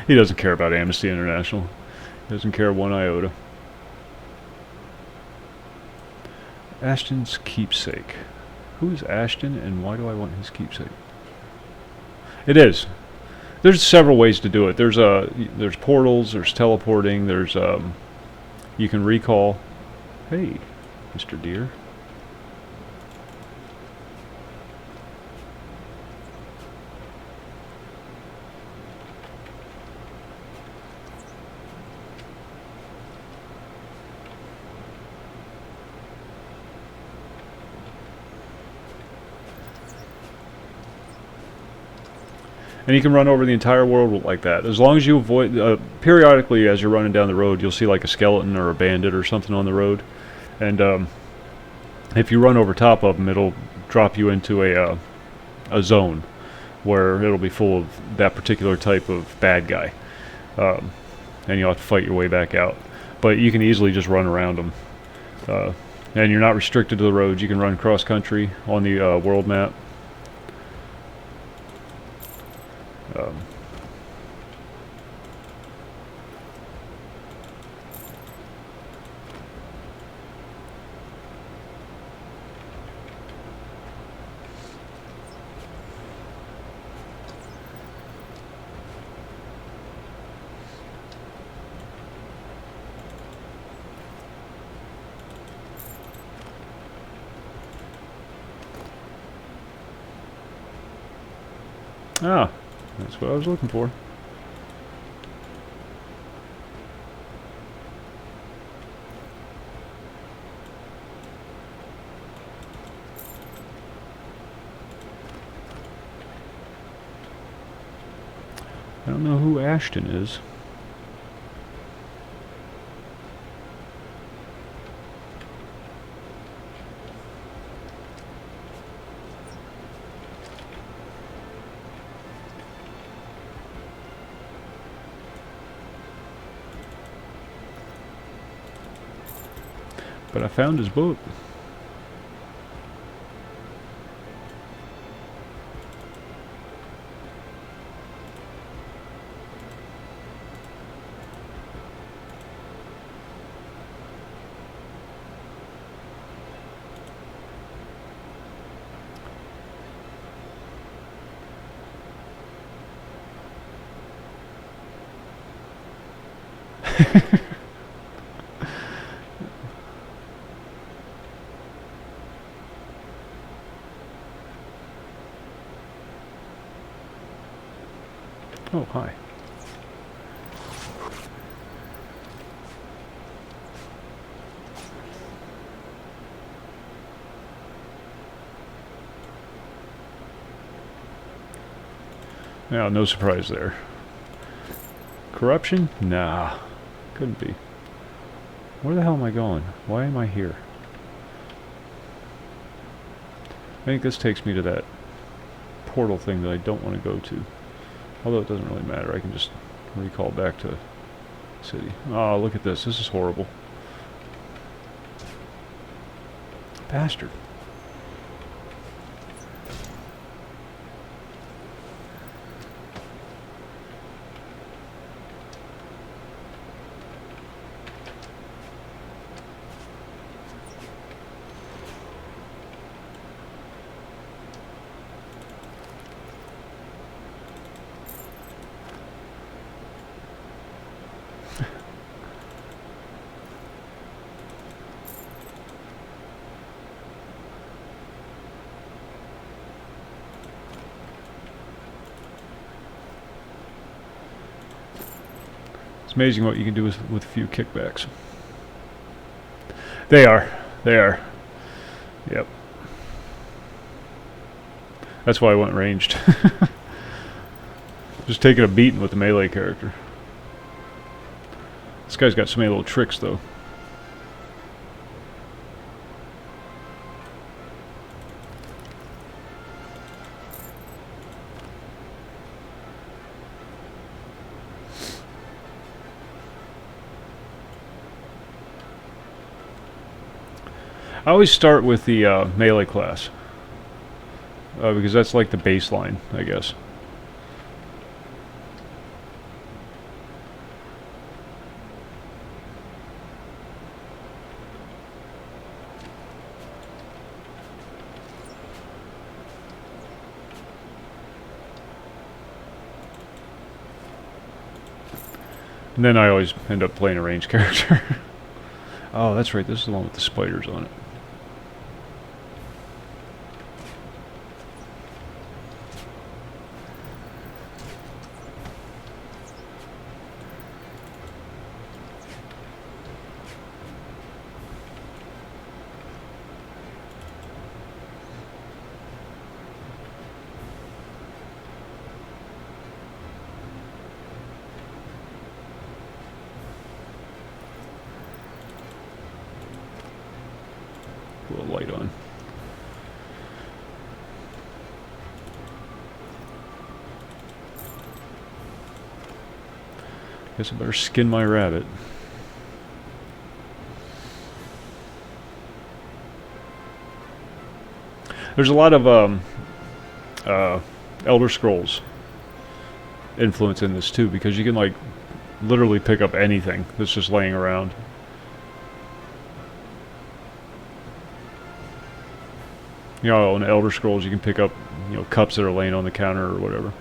He doesn't care about Amnesty International. He doesn't care one iota. Ashton's keepsake. Who is Ashton and why do I want his keepsake? It is. There's several ways to do it. There's portals, there's teleporting, there's you can recall. Hey, Mr. Deer. And you can run over the entire world like that. As long as you avoid... periodically, as you're running down the road, you'll see like a skeleton or a bandit or something on the road. And if you run over top of them, it'll drop you into a zone where it'll be full of that particular type of bad guy. And you'll have to fight your way back out. But you can easily just run around them. And you're not restricted to the roads. You can run cross-country on the world map. Ah, that's what I was looking for. I don't know who Ashton is. But I found his boat. Oh, hi. Yeah, no surprise there. Corruption? Nah, couldn't be. Where the hell am I going? Why am I here? I think this takes me to that portal thing that I don't want to go to. Although it doesn't really matter, I can just recall back to city. Oh, look at this. This is horrible. Bastard. It's amazing what you can do with a few kickbacks. They are. Yep. That's why I went ranged. Just taking a beating with the melee character. This guy's got so many little tricks, though. I always start with the melee class. Because that's like the baseline, I guess. And then I always end up playing a ranged character. Oh, that's right. This is the one with the spiders on it. Put a little light on. Guess I better skin my rabbit. There's a lot of Elder Scrolls influence in this too, because you can like literally pick up anything that's just laying around. You know, on Elder Scrolls you can pick up, you know, cups that are laying on the counter or whatever.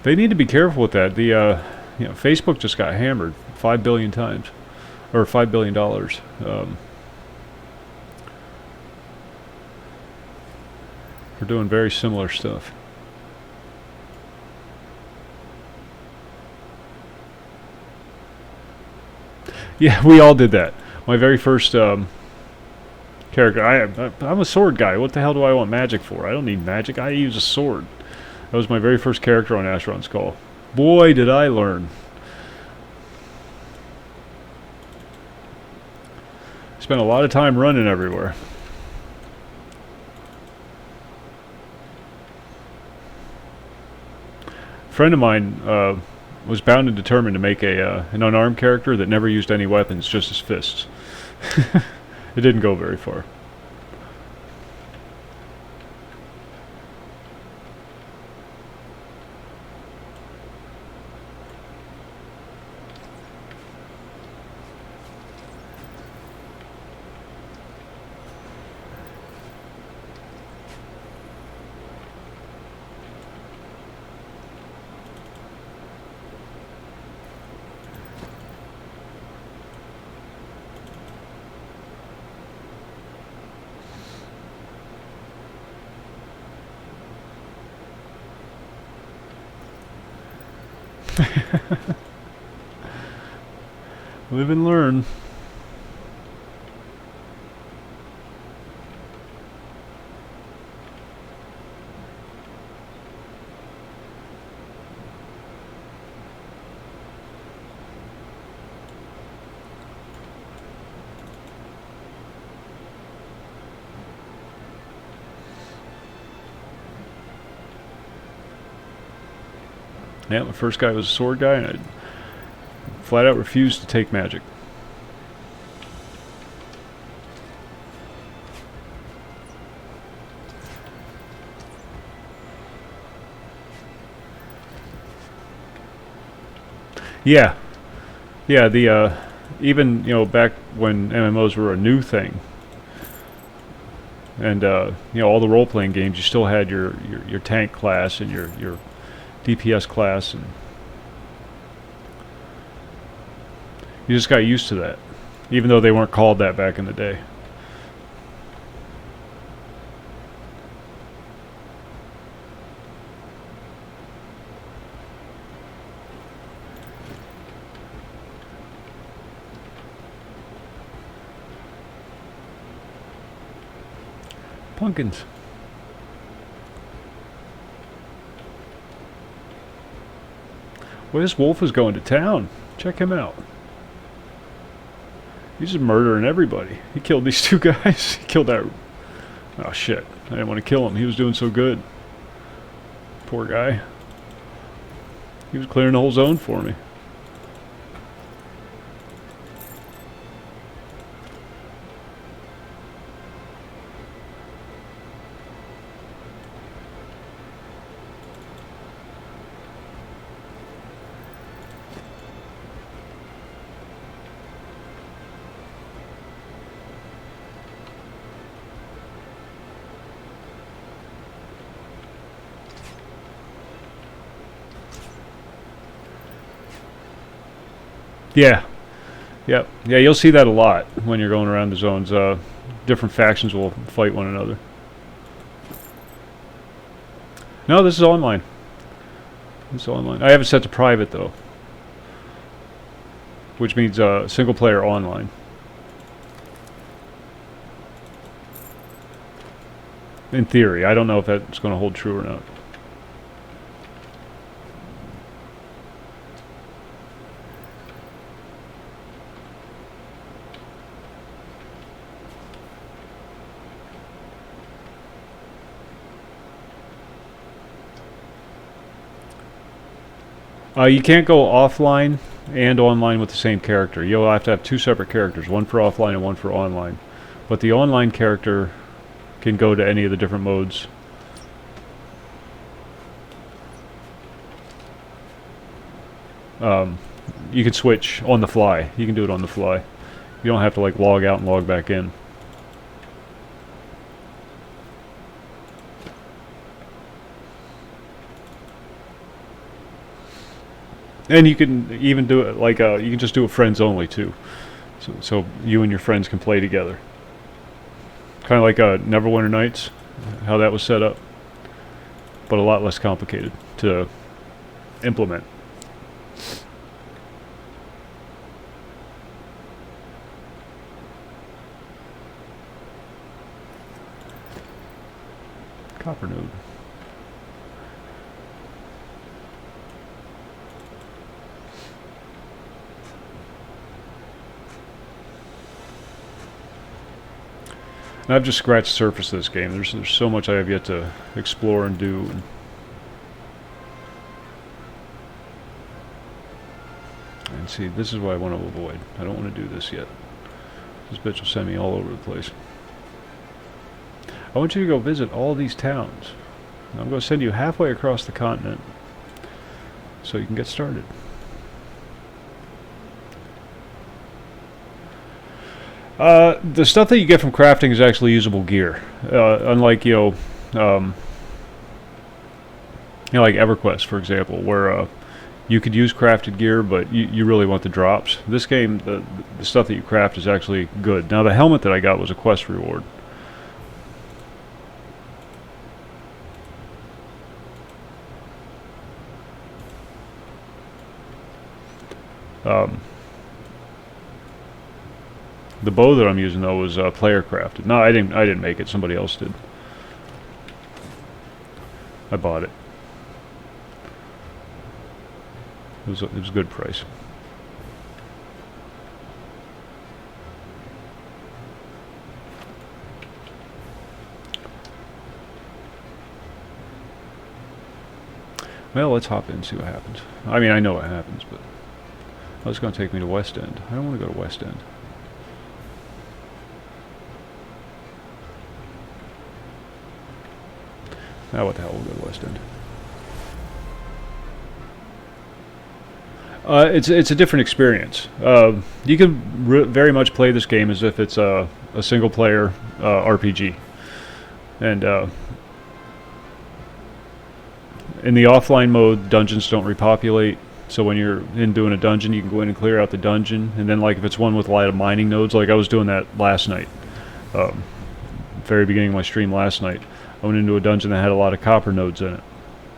They need to be careful with that. The you know, Facebook just got hammered 5 billion times, or $5 billion. For doing very similar stuff. Yeah, we all did that. My very first character. I'm a sword guy. What the hell do I want magic for? I don't need magic. I use a sword. That was my very first character on Asheron's Call. Boy, did I learn. Spent a lot of time running everywhere. A friend of mine was bound and determined to make an unarmed character that never used any weapons, just his fists. It didn't go very far. Live and learn. Yeah, my first guy was a sword guy, and I flat out refused to take magic. Yeah, yeah. The even, you know, back when MMOs were a new thing, and you know, all the role-playing games, you still had your tank class and your DPS class, and you just got used to that, even though they weren't called that back in the day. Pumpkins. Well, this wolf is going to town. Check him out. He's just murdering everybody. He killed these two guys. He killed that... Oh, shit. I didn't want to kill him. He was doing so good. Poor guy. He was clearing the whole zone for me. Yeah. Yep. Yeah, you'll see that a lot when you're going around the zones. Different factions will fight one another. No, this is online. This is online. I have it set to private, though. Which means single player online. In theory. I don't know if that's going to hold true or not. You can't go offline and online with the same character. You'll have to have two separate characters, one for offline and one for online. But the online character can go to any of the different modes. You can switch on the fly. You can do it on the fly. You don't have to like log out and log back in. And you can even do it like you can just do it friends only too, so you and your friends can play together. Kind of like Neverwinter Nights, how that was set up, but a lot less complicated to implement. Copper node. And I've just scratched the surface of this game. There's so much I have yet to explore and do. And see, this is what I want to avoid. I don't want to do this yet. This bitch will send me all over the place. I want you to go visit all these towns. I'm going to send you halfway across the continent so you can get started. The stuff that you get from crafting is actually usable gear, unlike like EverQuest, for example, where you could use crafted gear, but you really want the drops. This game, the stuff that you craft is actually good. Now, the helmet that I got was a quest reward. The bow that I'm using though was player crafted. No, I didn't make it. Somebody else did. I bought it. It was a good price. Well, let's hop in and see what happens. I mean, I know what happens, but oh, it's going to take me to West End. I don't want to go to West End. Now what the hell, we'll go to West End. It's a different experience. You can very much play this game as if it's a single player RPG. And in the offline mode, dungeons don't repopulate. So when you're doing a dungeon, you can go in and clear out the dungeon. And then like if it's one with a lot of mining nodes, like I was doing that last night. Very beginning of my stream last night. I went into a dungeon that had a lot of copper nodes in it.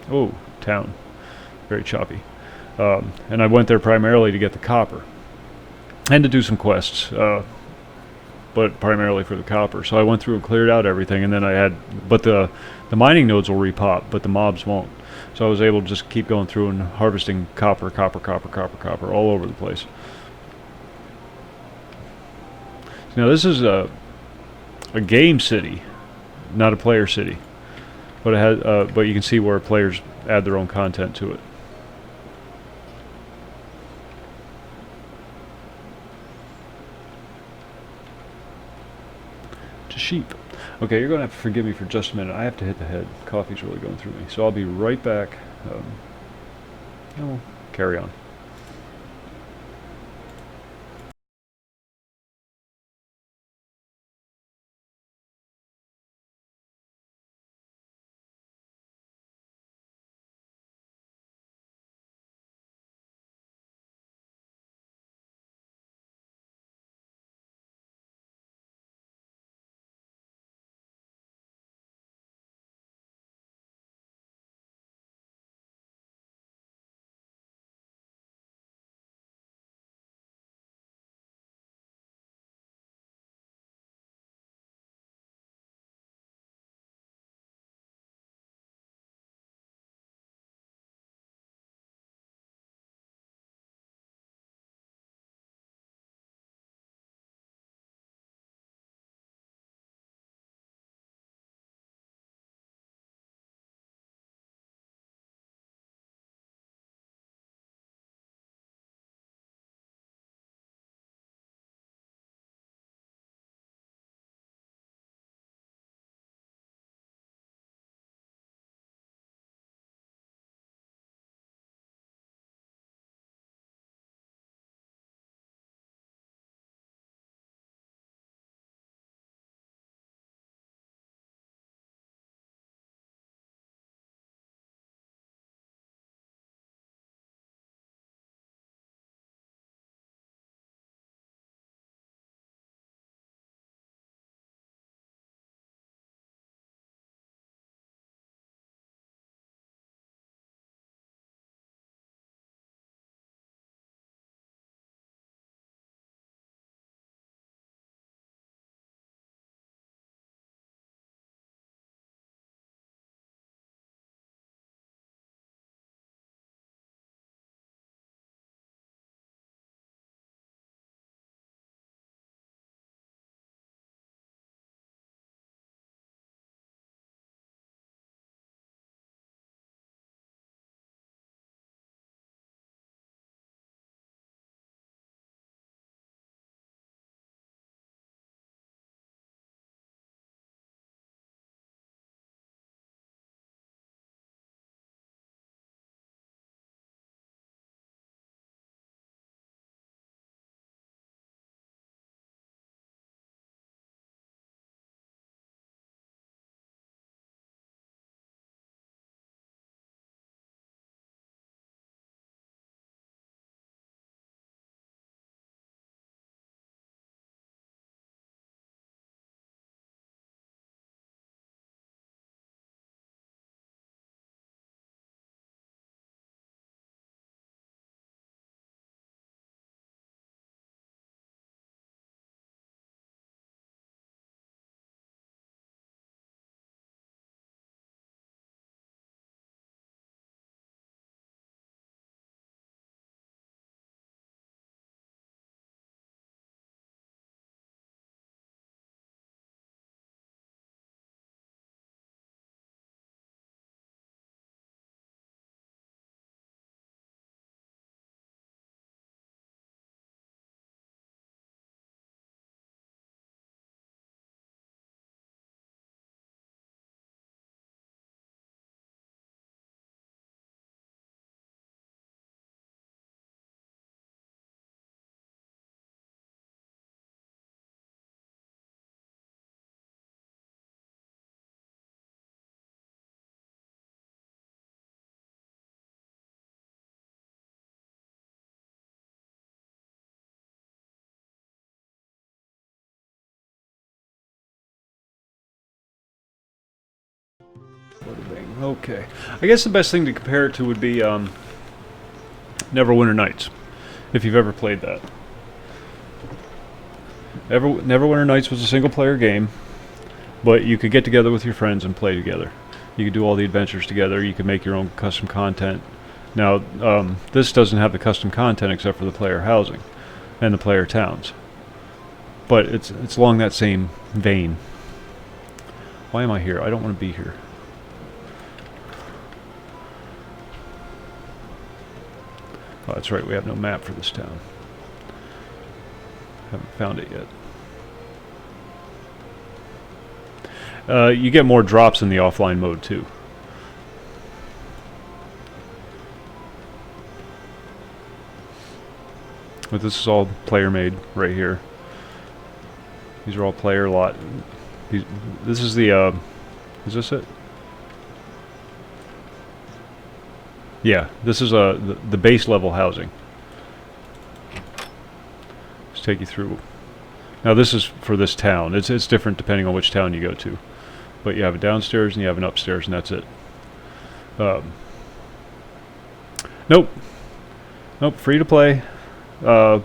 Oh, town. Very choppy. And I went there primarily to get the copper. And to do some quests. but primarily for the copper. So I went through and cleared out everything, and then I had, but the mining nodes will repop, but the mobs won't. So I was able to just keep going through and harvesting copper all over the place. Now this is a game city, not a player city, but it has, but you can see where players add their own content to it. To sheep. Okay, you're gonna have to forgive me for just a minute. I have to hit the head. Coffee's really going through me, so I'll be right back. And we'll carry on. Okay. I guess the best thing to compare it to would be Neverwinter Nights, if you've ever played that. Neverwinter Nights was a single-player game, but you could get together with your friends and play together. You could do all the adventures together. You could make your own custom content. Now, this doesn't have the custom content except for the player housing and the player towns, but it's along that same vein. Why am I here? I don't want to be here. Oh, that's right. We have no map for this town. Haven't found it yet. You get more drops in the offline mode too. But this is all player made right here. These are all player lot. This is the is this it? Yeah, this is the base level housing. Let's take you through. Now this is for this town. It's different depending on which town you go to. But you have a downstairs and you have an upstairs, and that's it. Nope, free to play. But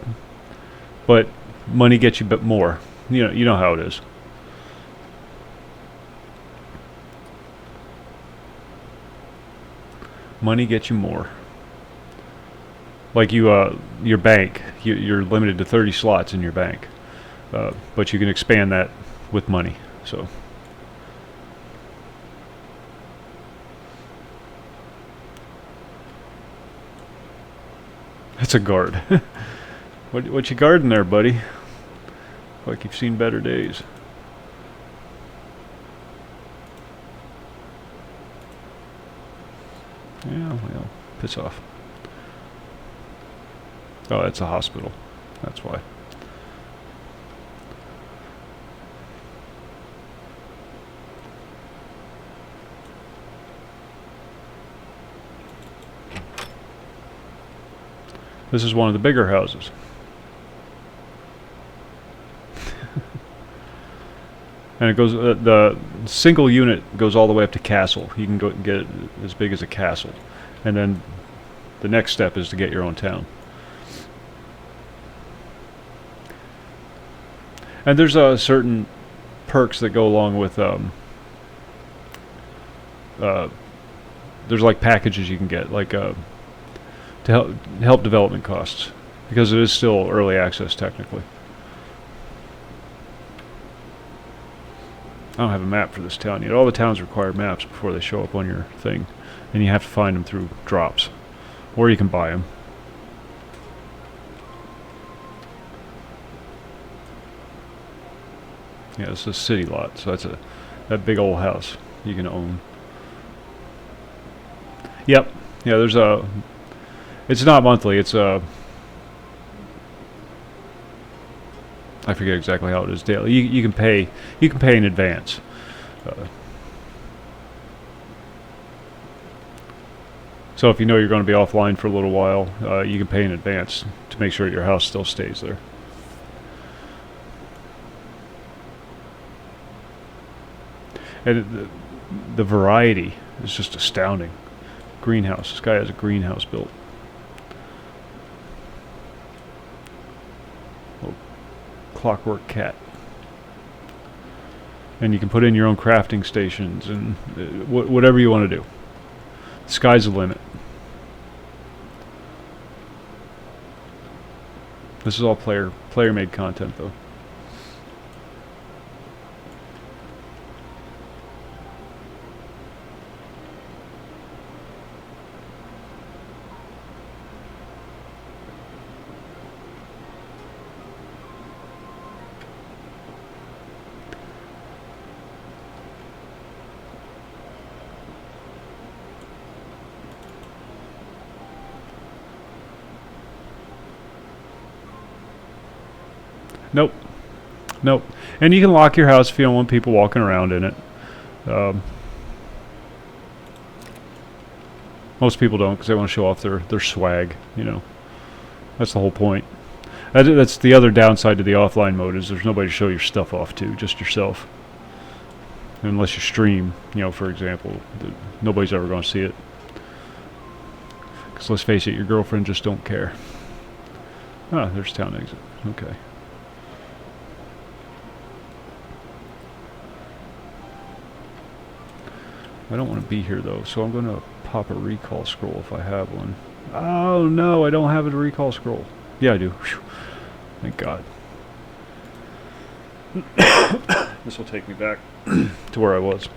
money gets you a bit more. You know how it is. Money gets you more. Like your bank, you're limited to 30 slots in your bank, but you can expand that with money. So. That's a guard. What you guarding there, buddy? Like you've seen better days. Yeah, well, piss off. Oh, that's a hospital. That's why. This is one of the bigger houses. And it goes, the single unit goes all the way up to castle. You can go and get it as big as a castle. And then the next step is to get your own town. And there's certain perks that go along with, there's like packages you can get, like to help development costs, because it is still early access technically. I don't have a map for this town yet. All the towns require maps before they show up on your thing, and you have to find them through drops, or you can buy them. Yeah, this is a city lot, so that's that big old house you can own. Yep. Yeah, there's a. It's not monthly. It's I forget exactly how it is daily. You can pay. You can pay in advance. So if you know you're going to be offline for a little while, you can pay in advance to make sure your house still stays there. And the variety is just astounding. Greenhouse. This guy has a greenhouse built. Little clockwork cat. And you can put in your own crafting stations and whatever you want to do. The sky's the limit. This is all player-made content, though. Nope. Nope. And you can lock your house if you don't want people walking around in it. Most people don't because they want to show off their swag, you know. That's the whole point. That's the other downside to the offline mode, is there's nobody to show your stuff off to, just yourself. Unless you stream, you know, for example. Nobody's ever going to see it. Because let's face it, your girlfriend just don't care. Ah, there's town exit. Okay. I don't want to be here though, so I'm going to pop a recall scroll if I have one. Oh no, I don't have a recall scroll. Yeah, I do. Whew. Thank God. This will take me back to where I was.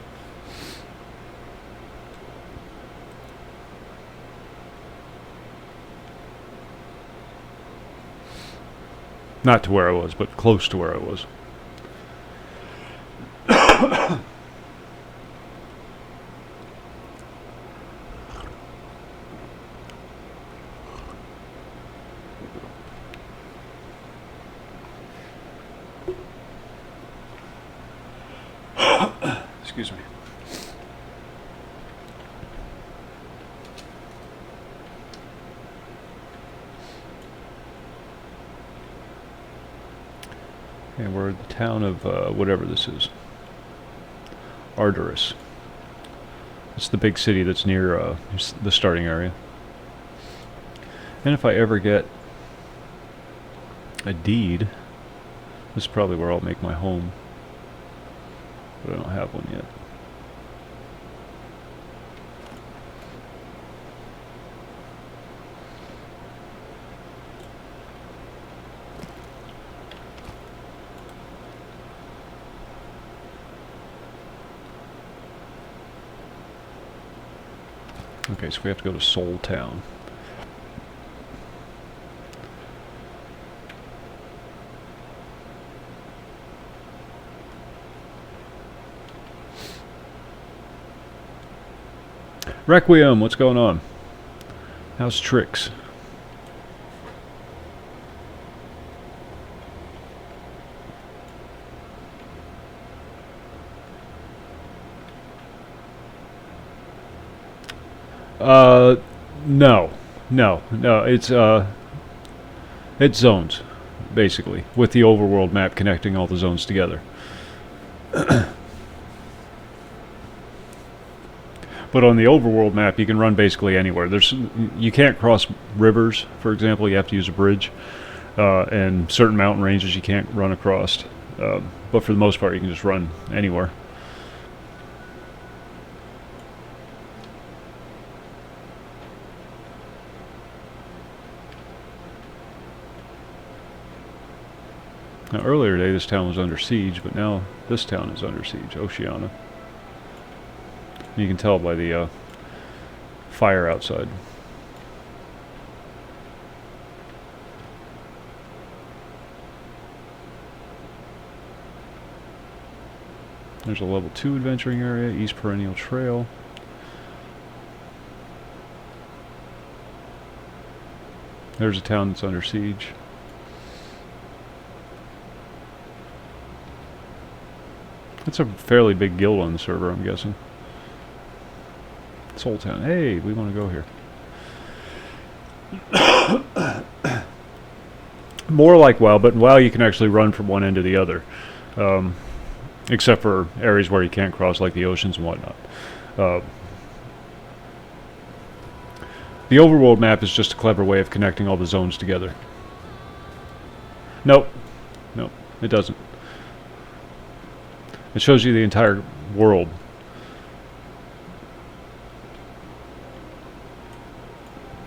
Not to where I was, but close to where I was. Excuse me. And we're in the town of whatever this is. Arduous. It's the big city that's near the starting area. And if I ever get a deed, this is probably where I'll make my home. But I don't have one yet. Okay, so we have to go to Soul Town. Requiem, what's going on? How's Tricks? No. It's zones, basically, with the overworld map connecting all the zones together. But on the overworld map, you can run basically anywhere. You can't cross rivers, for example. You have to use a bridge, and certain mountain ranges you can't run across. But for the most part, you can just run anywhere. Now, earlier today, this town was under siege, but now this town is under siege, Oceana. You can tell by the fire outside. There's a level 2 adventuring area, East Perennial Trail. There's a town that's under siege. It's a fairly big guild on the server, I'm guessing. Soul Town. Hey, we want to go here. More like WoW, but in WoW you can actually run from one end to the other. Except for areas where you can't cross, like the oceans and whatnot. The overworld map is just a clever way of connecting all the zones together. Nope, it doesn't. It shows you the entire world.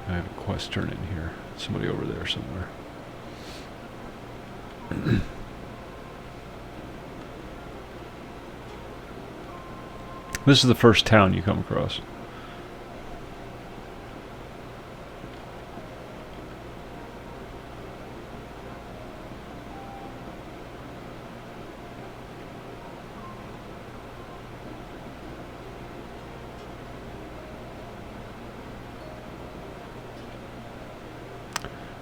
I have a quest turn in here. Somebody over there somewhere. This is the first town you come across.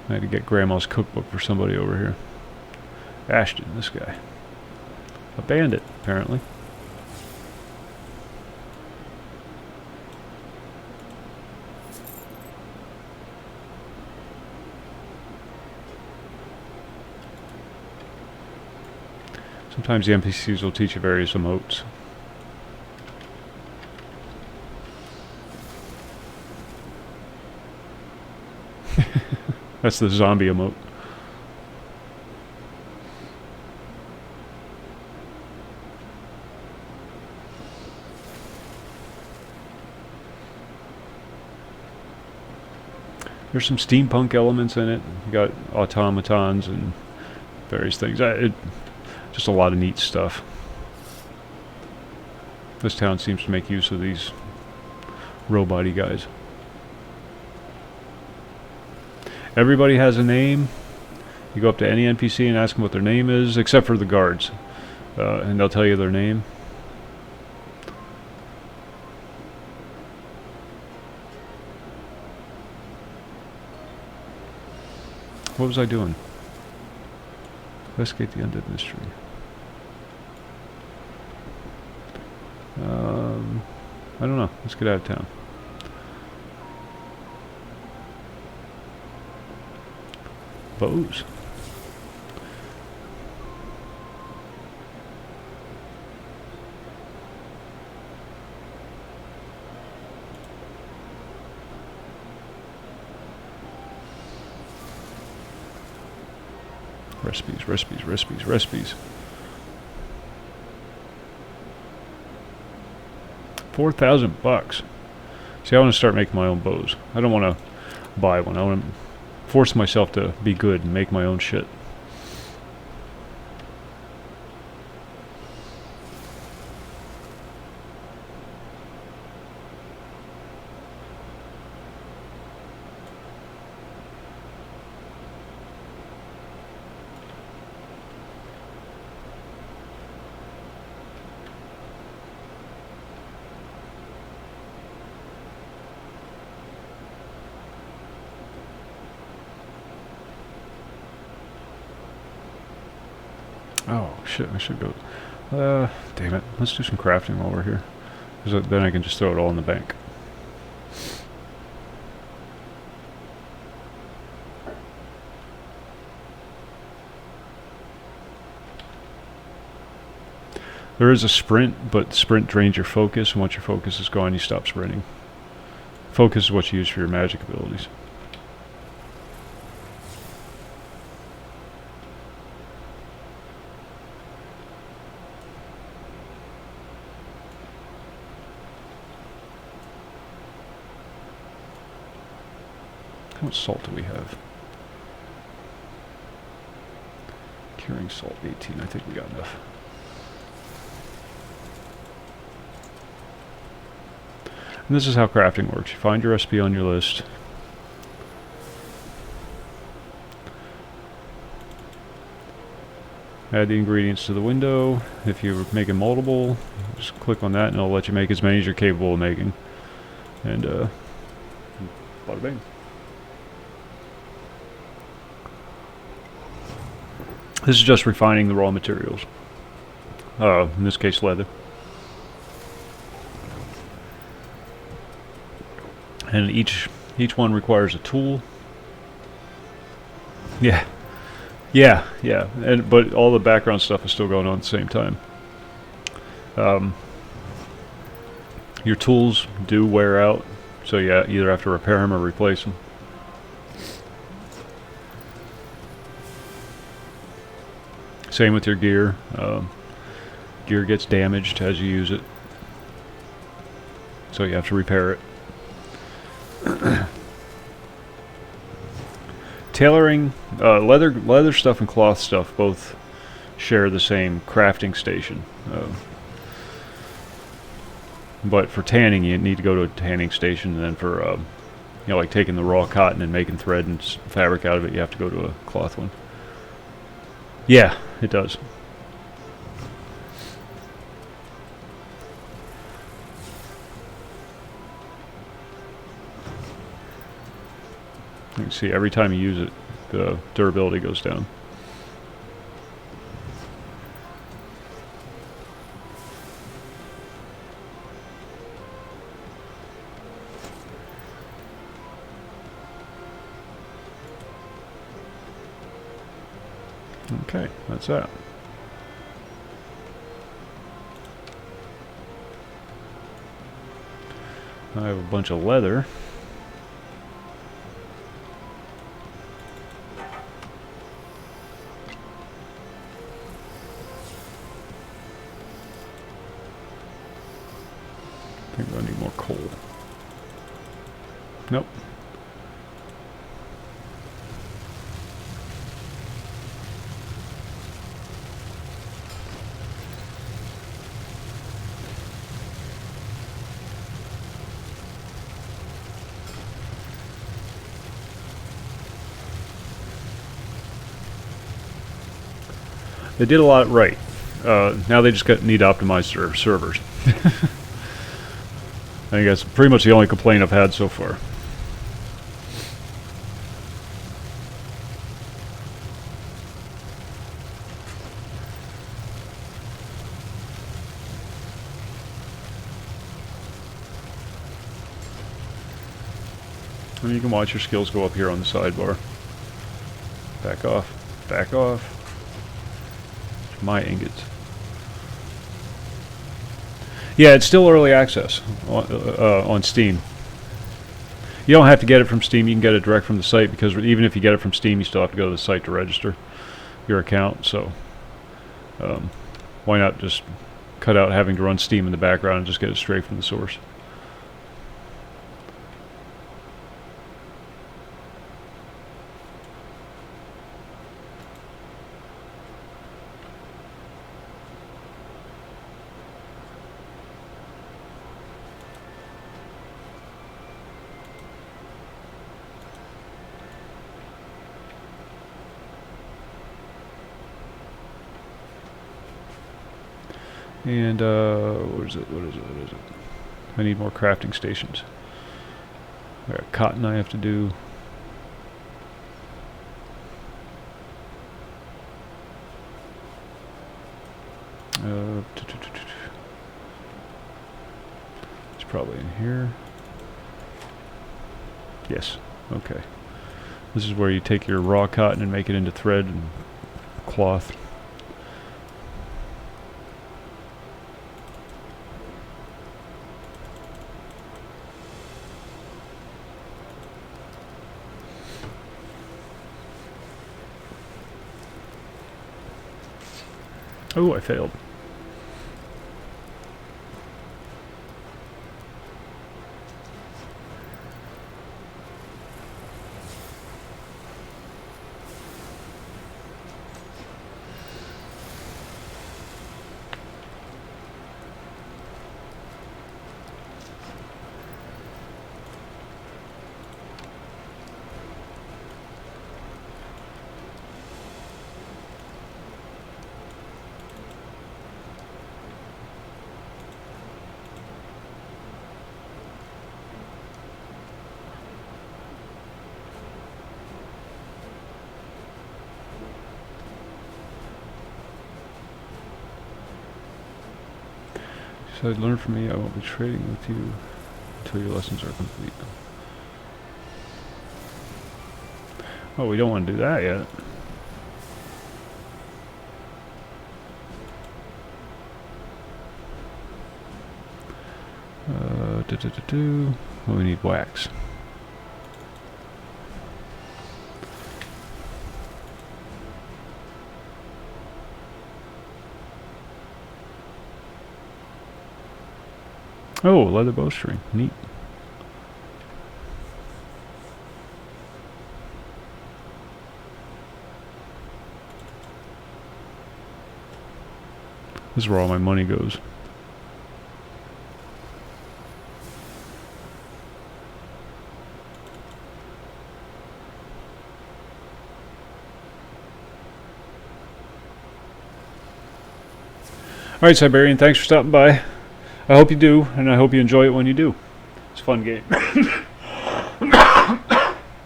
I had to get Grandma's cookbook for somebody over here. Ashton, this guy. A bandit, apparently. Sometimes the NPCs will teach you various emotes. That's the zombie emote. There's some steampunk elements in it. You got automatons and various things. Just a lot of neat stuff. This town seems to make use of these robot-y guys. Everybody has a name. You go up to any NPC and ask them what their name is, except for the guards. And they'll tell you their name. What was I doing? Investigate the undead mystery. I don't know. Let's get out of town. Bows. Recipes, recipes, recipes, recipes. 4,000 bucks. See, I want to start making my own bows. I don't want to buy one. I want to force myself to be good and make my own shit. Oh, shit, I should go. Damn it. Let's do some crafting while we're here. Because then I can just throw it all in the bank. There is a sprint, but sprint drains your focus, and once your focus is gone, you stop sprinting. Focus is what you use for your magic abilities. How much salt do we have? Curing salt 18. I think we got enough. And this is how crafting works. You find your recipe on your list. Add the ingredients to the window. If you're making multiple, just click on that and it'll let you make as many as you're capable of making. And bada bing. This is just refining the raw materials. In this case, leather. And each one requires a tool. Yeah. But all the background stuff is still going on at the same time. Your tools do wear out, so you either have to repair them or replace them. Same with your gear. Gear gets damaged as you use it, so you have to repair it. Tailoring, leather stuff and cloth stuff both share the same crafting station. But for tanning, you need to go to a tanning station, and then for like taking the raw cotton and making thread and fabric out of it, you have to go to a cloth one. Yeah, it does. You can see every time you use it, the durability goes down. Okay, that's that. I have a bunch of leather. I think I need more coal. Nope. They did a lot right. Now they just need to optimize their servers. I think that's pretty much the only complaint I've had so far. And you can watch your skills go up here on the sidebar. Back off. Back off. My ingots. Yeah, it's still early access on Steam. You don't have to get it from Steam. You can get it direct from the site, because even if you get it from Steam, you still have to go to the site to register your account. So why not just cut out having to run Steam in the background and just get it straight from the source? And, what is it? I need more crafting stations. I got cotton I have to do. It's probably in here. Yes, okay. This is where you take your raw cotton and make it into thread and cloth. Oh, I failed. So learn from me, I won't be trading with you until your lessons are complete. Oh, we don't want to do that yet. Oh, we need wax. Oh, leather bowstring. Neat. This is where all my money goes. Alright, Siberian, thanks for stopping by. I hope you do, and I hope you enjoy it when you do. It's a fun game.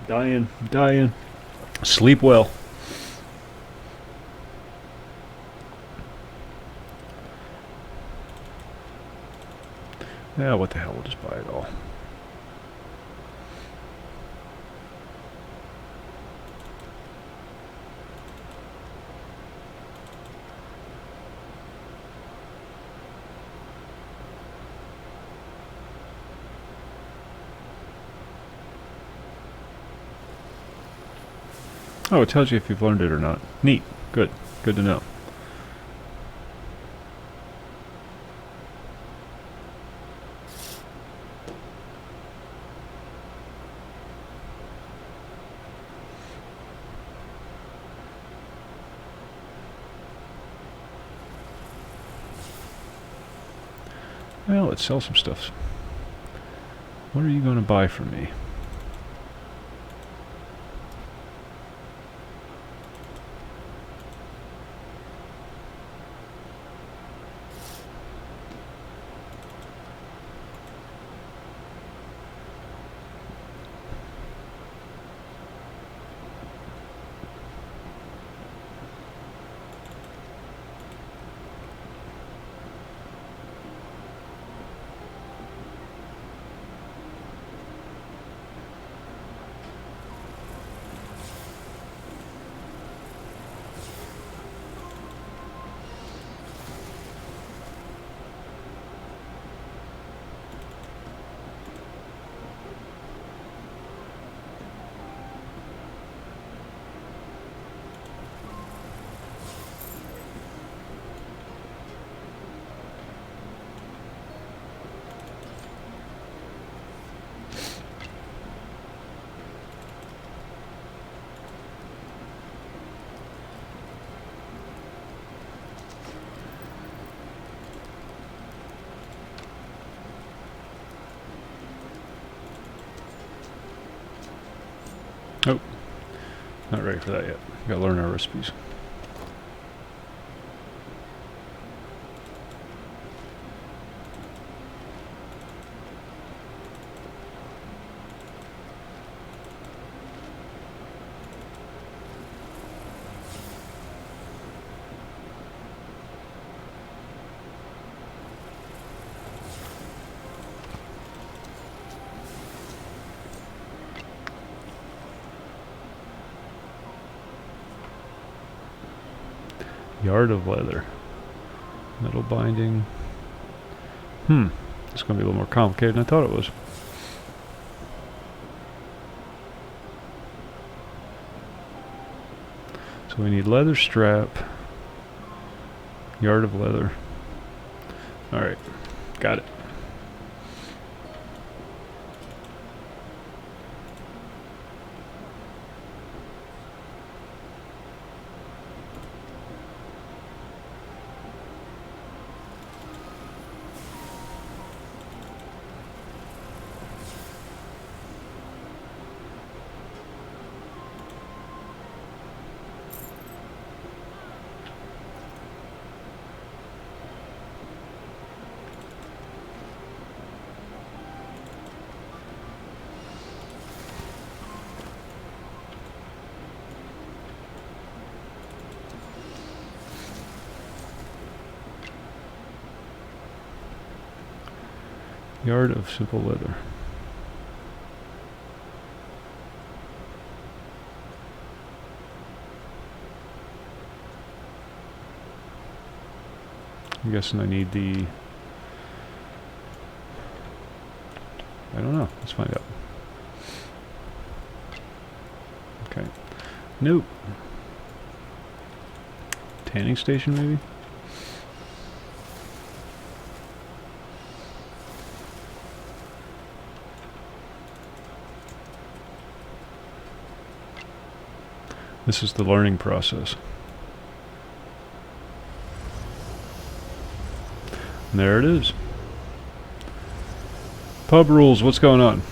Dying. Sleep well. Yeah, what the hell, we'll just buy it all. Oh, it tells you if you've learned it or not. Neat. Good. Good to know. Well, let's sell some stuff. What are you going to buy from me? Not ready for that yet. Gotta learn our recipes. Yard of leather. Metal binding. It's going to be a little more complicated than I thought it was. So we need leather strap. Yard of leather. Alright, got it. Yard of simple leather. I'm guessing I need the... I don't know. Let's find out. Okay. Nope. Tanning station, maybe? This is the learning process. And there it is. Pub rules, what's going on?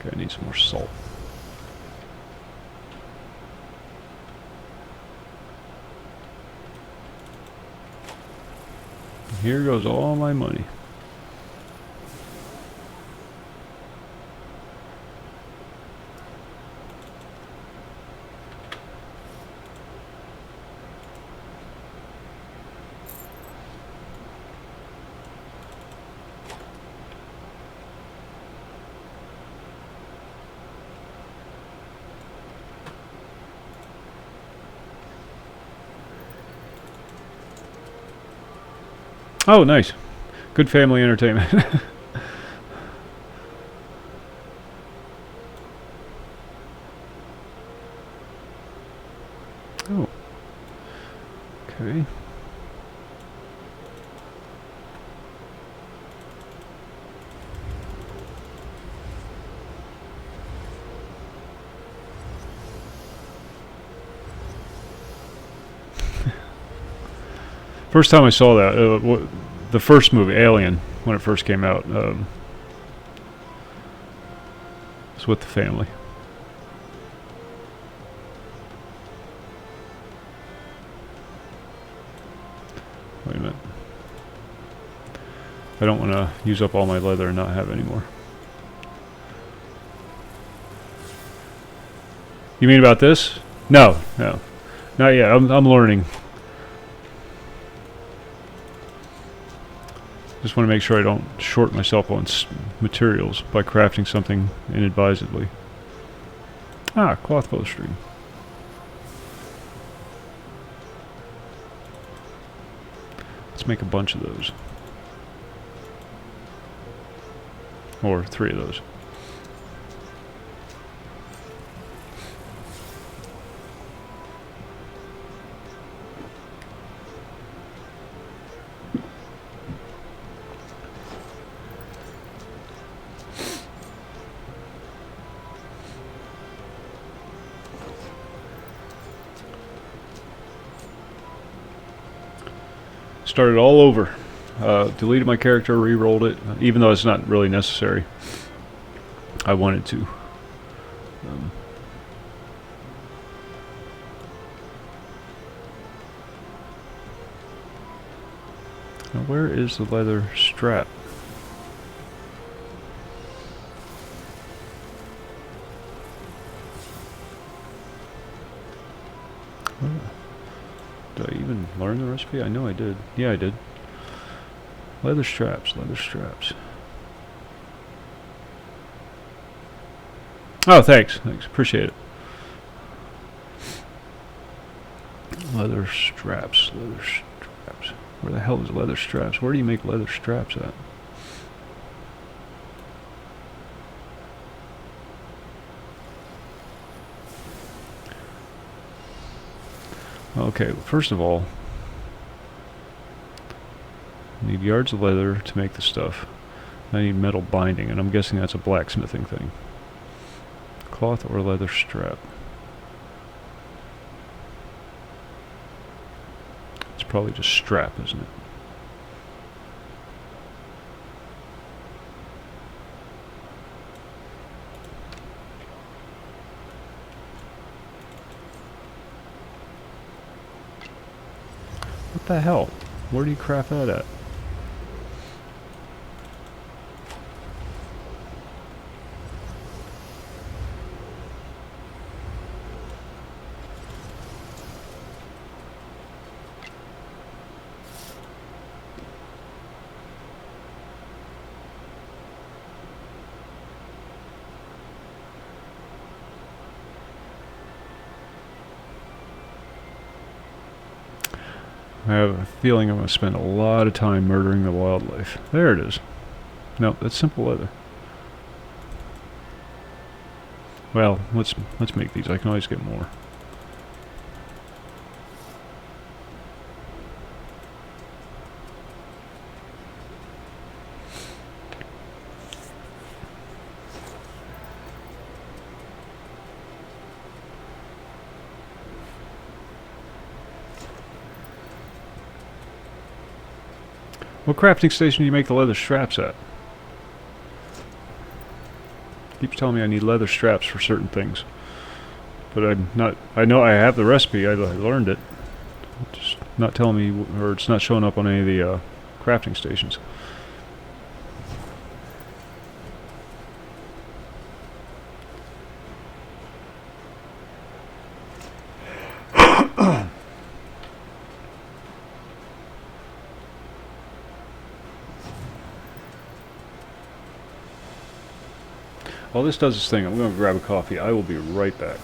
Okay, I need some more salt. Here goes all my money. Oh, nice. Good family entertainment. Oh. Okay. First time I saw that, the first movie, Alien, when it first came out, was with the family. Wait a minute. I don't want to use up all my leather and not have any more. You mean about this? No, no. Not yet. I'm learning. Just want to make sure I don't short myself on materials by crafting something inadvisedly. Ah, cloth bowstring. Let's make a bunch of those. Or 3 of those. Started all over. Deleted my character, re-rolled it, even though it's not really necessary. I wanted to. Now where is the leather strap? Did I even learn the recipe? I know I did. Yeah, I did. Leather straps, leather straps. Oh, thanks. Thanks. Appreciate it. Leather straps, leather straps. Where the hell is leather straps? Where do you make leather straps at? Okay, first of all, I need yards of leather to make the stuff. I need metal binding, and I'm guessing that's a blacksmithing thing. Cloth or leather strap. It's probably just strap, isn't it? What the hell? Where do you craft that at? I have a feeling I'm going to spend a lot of time murdering the wildlife. There it is. No, that's simple leather. Well, let's make these. I can always get more. What crafting station do you make the leather straps at? Keeps telling me I need leather straps for certain things. But I'm not, I know I have the recipe, I learned it. It's just not telling me, or it's not showing up on any of the crafting stations. While this does this thing, I'm going to grab a coffee. I will be right back.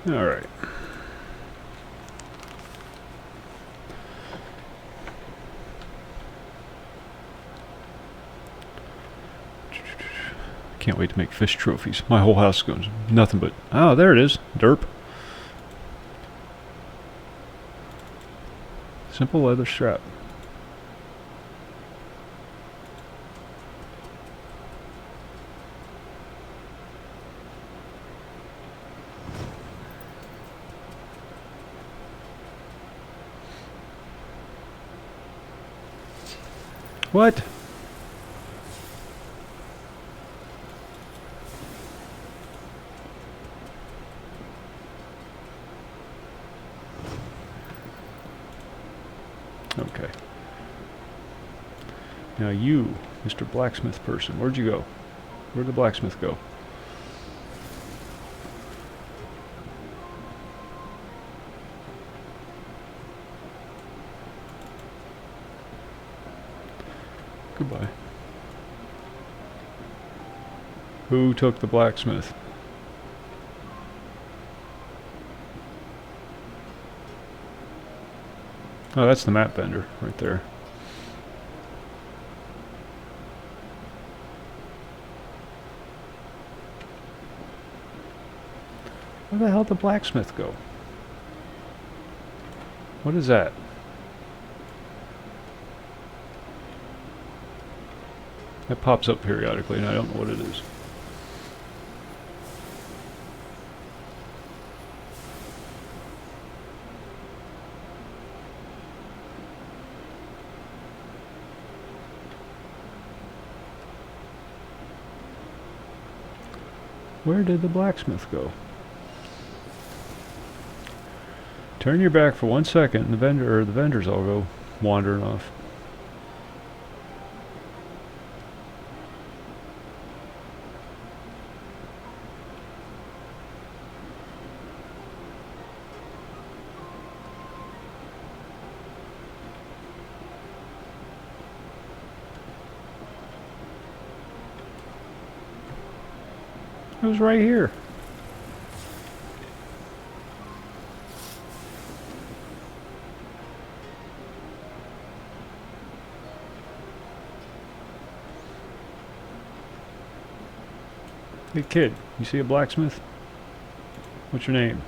Alright. Can't wait to make fish trophies. My whole house goes nothing but... Oh, there it is. Derp. Simple leather strap. What? Okay. Now you, Mr. Blacksmith person, where'd you go? Where'd the blacksmith go? Goodbye. Who took the blacksmith? Oh, that's the map vendor right there. Where the hell did the blacksmith go? What is that? That pops up periodically and I don't know what it is. Where did the blacksmith go? Turn your back for 1 second and the vendors all go wandering off. It was right here. Hey kid, you see a blacksmith? What's your name?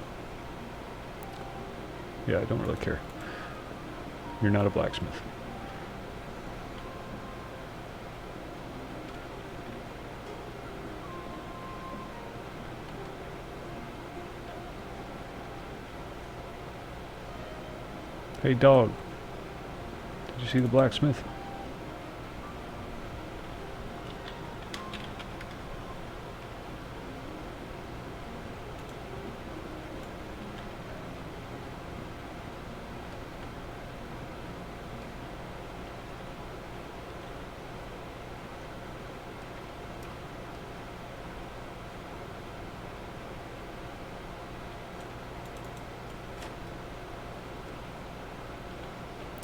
Yeah, I don't really care. You're not a blacksmith. Hey dog, did you see the blacksmith?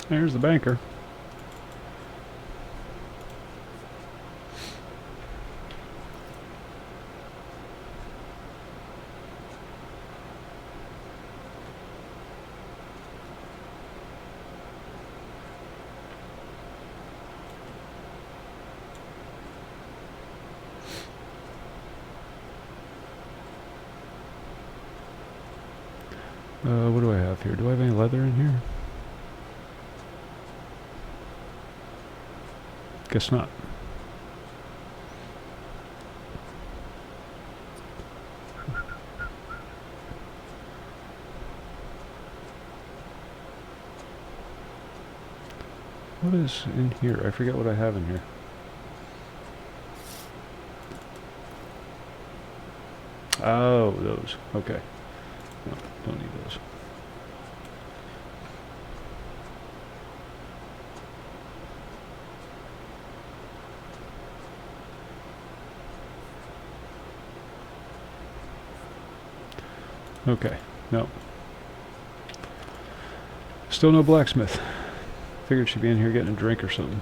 There's the banker. What do I have here? Do I have any leather in here? Guess not. What is in here? I forget what I have in here. Oh, those. Okay. No, don't need those. Okay, no. Still no blacksmith. Figured she'd be in here getting a drink or something.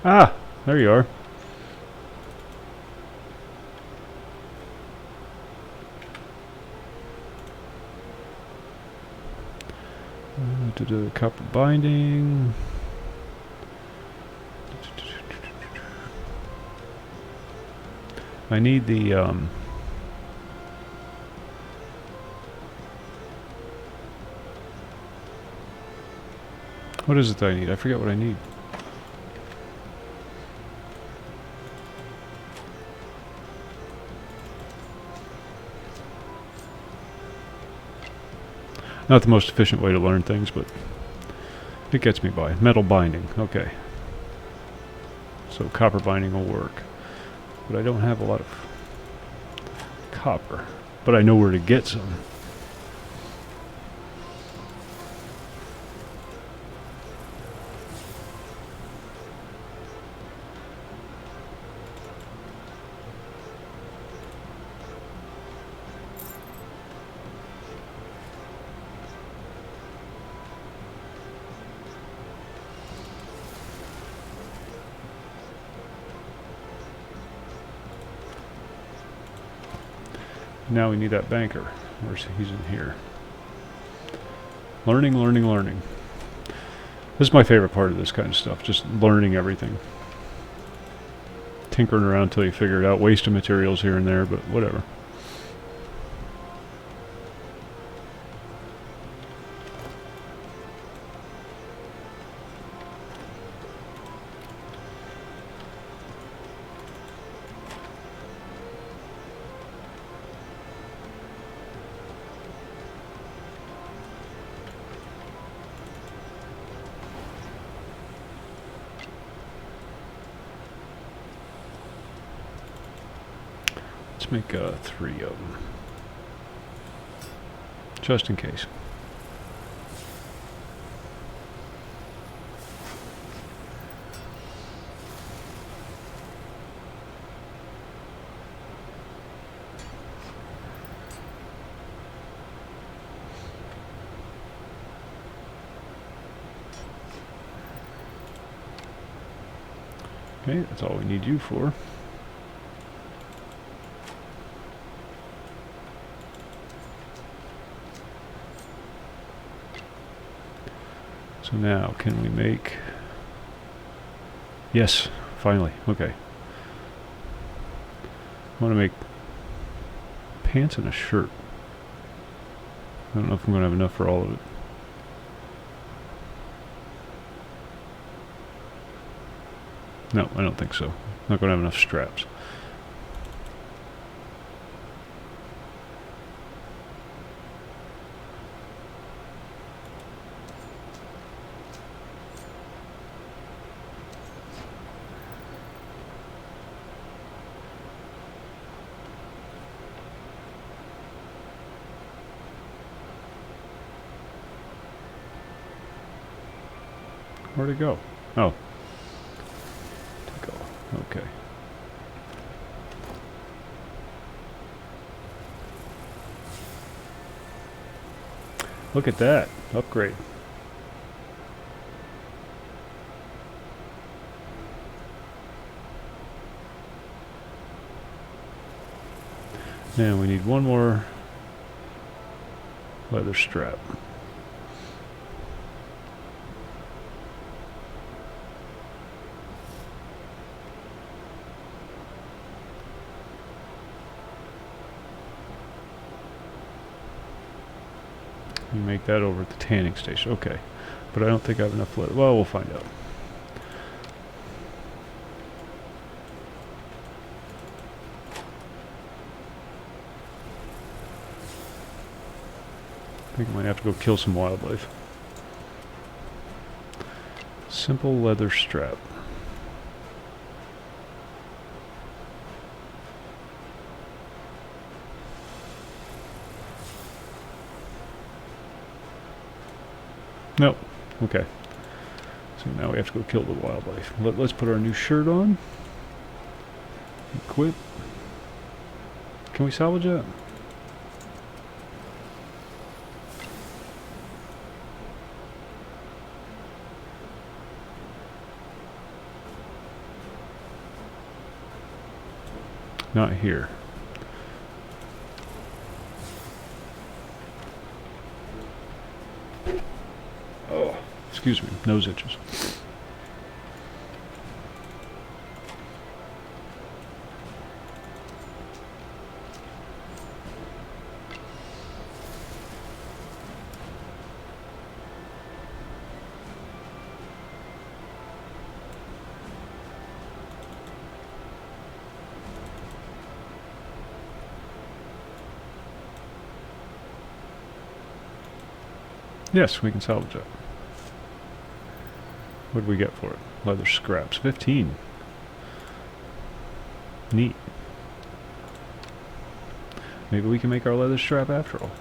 Ah, there you are. To do the copper binding. I need the what is it that I need? I forget what I need. Not the most efficient way to learn things, but it gets me by. Metal binding, okay. So copper binding will work. But I don't have a lot of copper. But I know where to get some. Now we need that banker. Where's he's in here. Learning, learning, learning. This is my favorite part of this kind of stuff, just learning everything. Tinkering around until you figure it out. Wasting materials here and there, but whatever. Let's make 3 of them. Just in case. Okay, that's all we need you for. So now, can we make... Yes, finally, okay. I want to make pants and a shirt. I don't know if I'm going to have enough for all of it. No, I don't think so. I'm not going to have enough straps. Where'd it go? Oh. Okay. Look at that. Upgrade. Now we need one more leather strap. You make that over at the tanning station. Okay. But I don't think I have enough leather. Well, we'll find out. I think I might have to go kill some wildlife. Simple leather strap. Nope. Okay. So now we have to go kill the wildlife. Let's put our new shirt on. Equip. Can we salvage that? Not here. Oh, excuse me, nose itches. Yes, we can salvage it. What do we get for it? Leather scraps. 15. Neat. Maybe we can make our leather strap after all.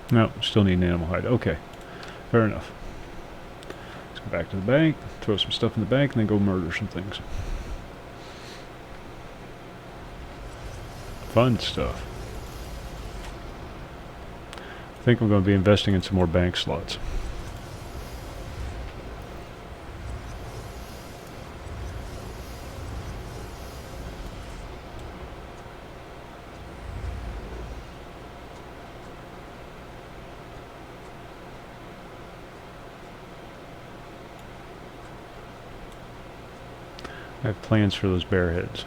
No, still need an animal hide. Okay, fair enough. Let's go back to the bank, throw some stuff in the bank, and then go murder some things. Fun stuff. I think I'm going to be investing in some more bank slots. I have plans for those bear heads.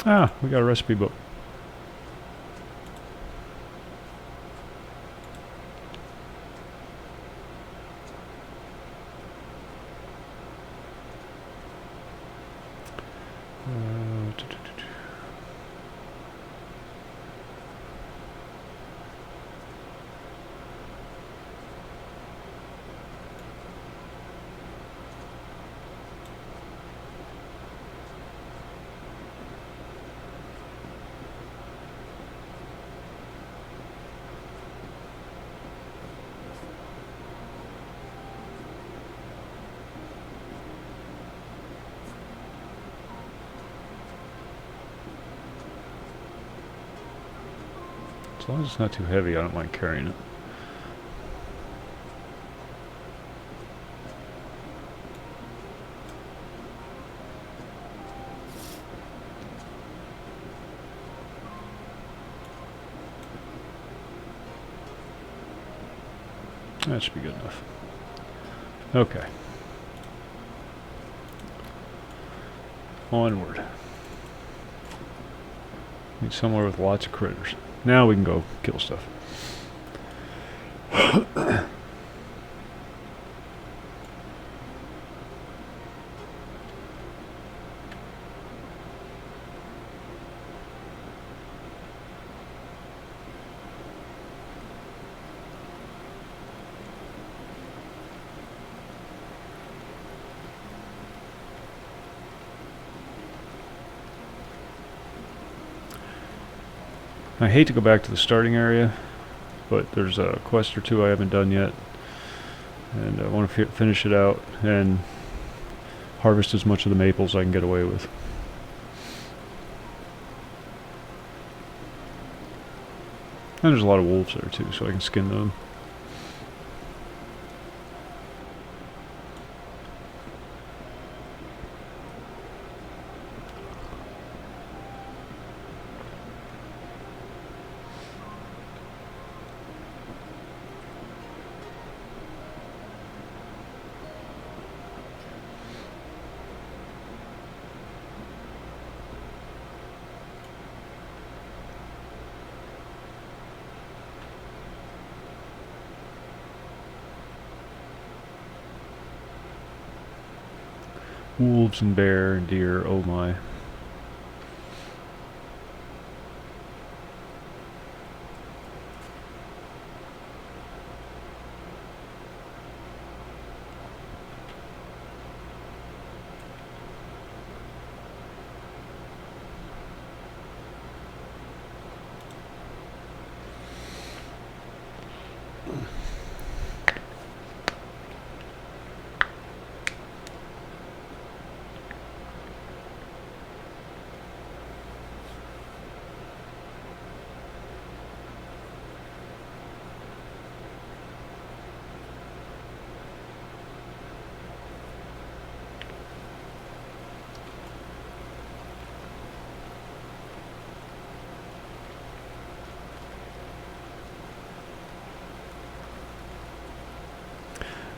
Ah, we got a recipe book. As long as it's not too heavy, I don't mind carrying it. That should be good enough. Okay. Onward. Need somewhere with lots of critters. Now we can go kill stuff. I hate to go back to the starting area, but there's a quest or two I haven't done yet, and I want to finish it out and harvest as much of the maples I can get away with. And there's a lot of wolves there too, so I can skin them. Wolves and bear and deer, oh my.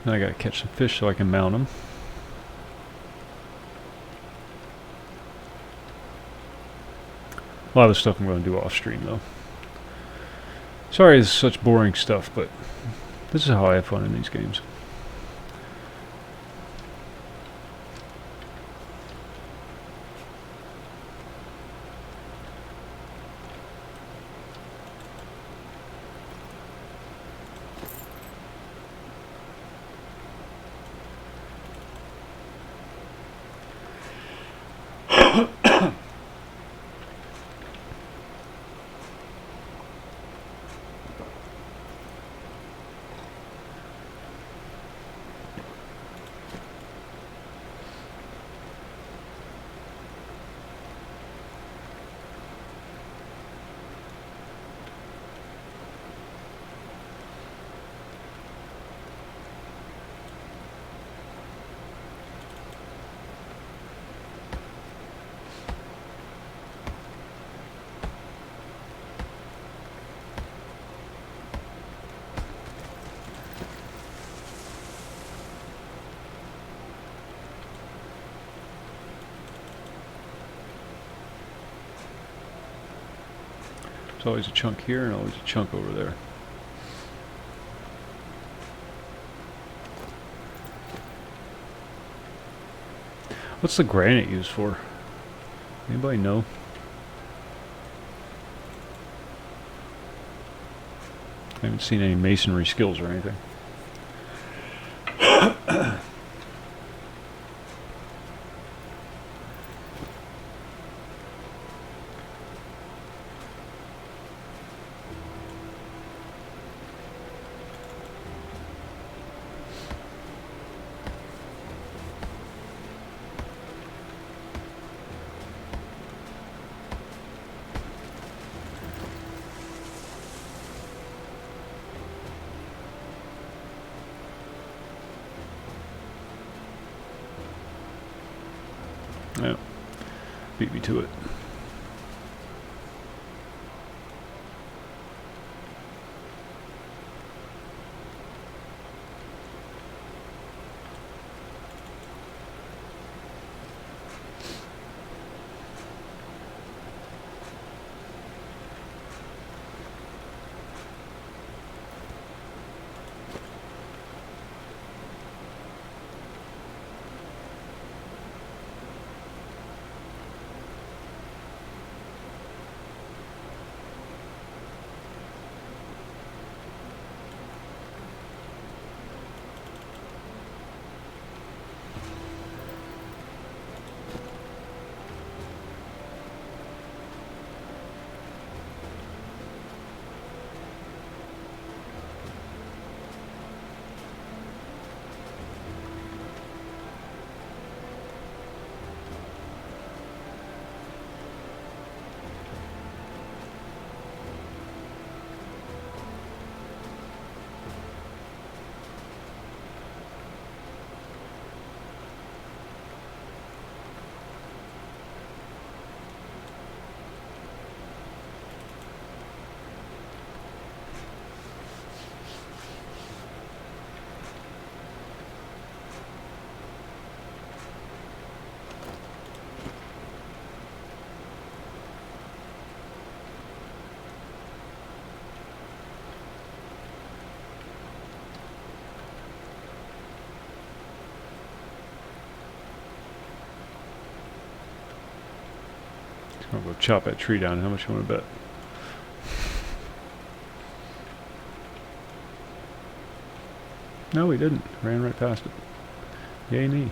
Then I gotta catch some fish so I can mount them. A lot of the stuff I'm going to do off stream though. Sorry it's such boring stuff, but this is how I have fun in these games. There's always a chunk here and always a chunk over there. What's the granite used for? Anybody know? I haven't seen any masonry skills or anything. Yeah, beat me to it. I'll go chop that tree down. How much you want to bet? No, he didn't. Ran right past it. Yay me.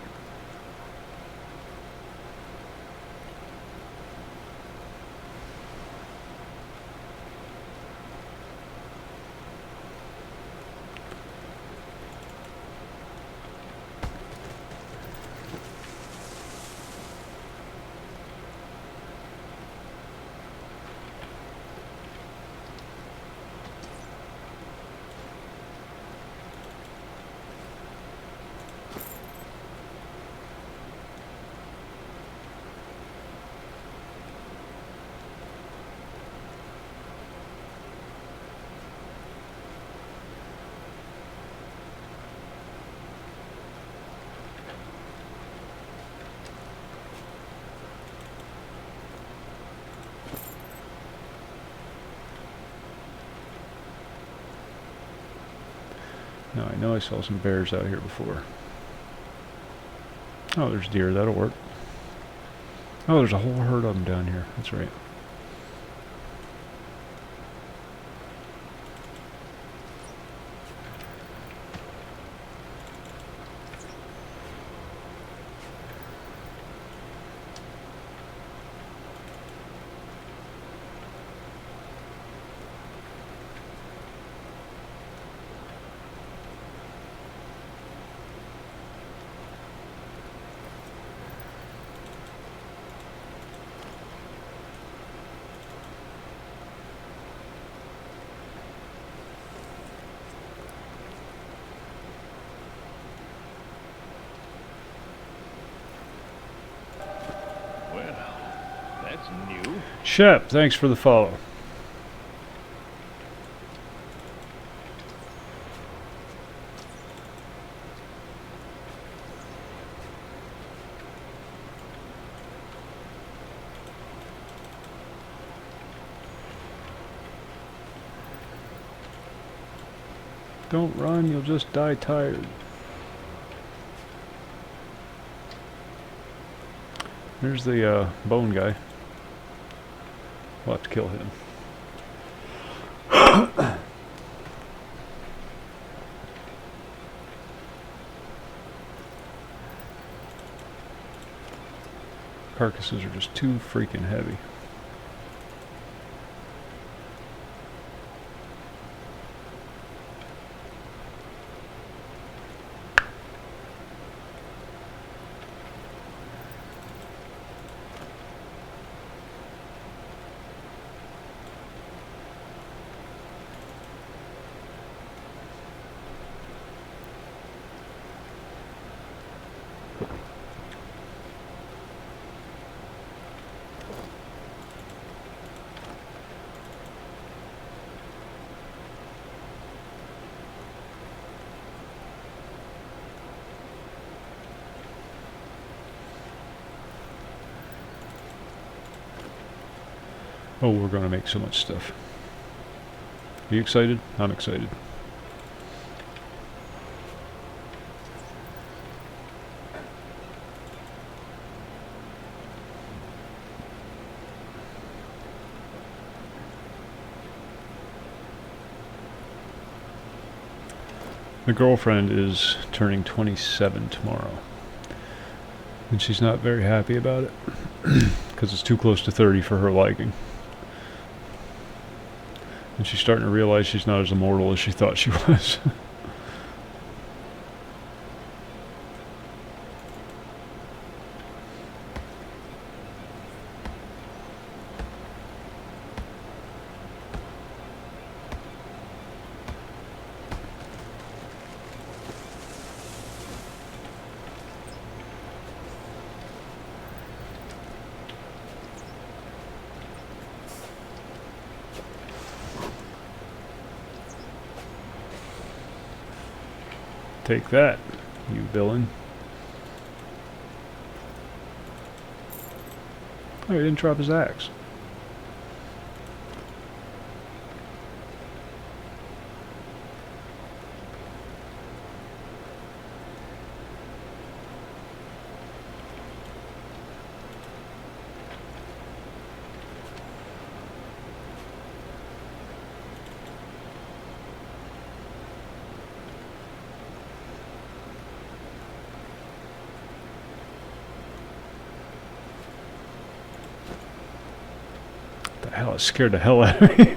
Now I know I saw some bears out here before. Oh, there's deer. That'll work. Oh, there's a whole herd of them down here. That's right. New. Shep, thanks for the follow. Don't run, you'll just die tired. There's the bone guy. We'll have to kill him. Carcasses are just too freaking heavy. Oh, we're going to make so much stuff. Are you excited? I'm excited. The girlfriend is turning 27 tomorrow. And she's not very happy about it. Because it's too close to 30 for her liking. And she's starting to realize she's not as immortal as she thought she was. Take that, you villain. Oh, he didn't drop his axe. Hell, it scared the hell out of me.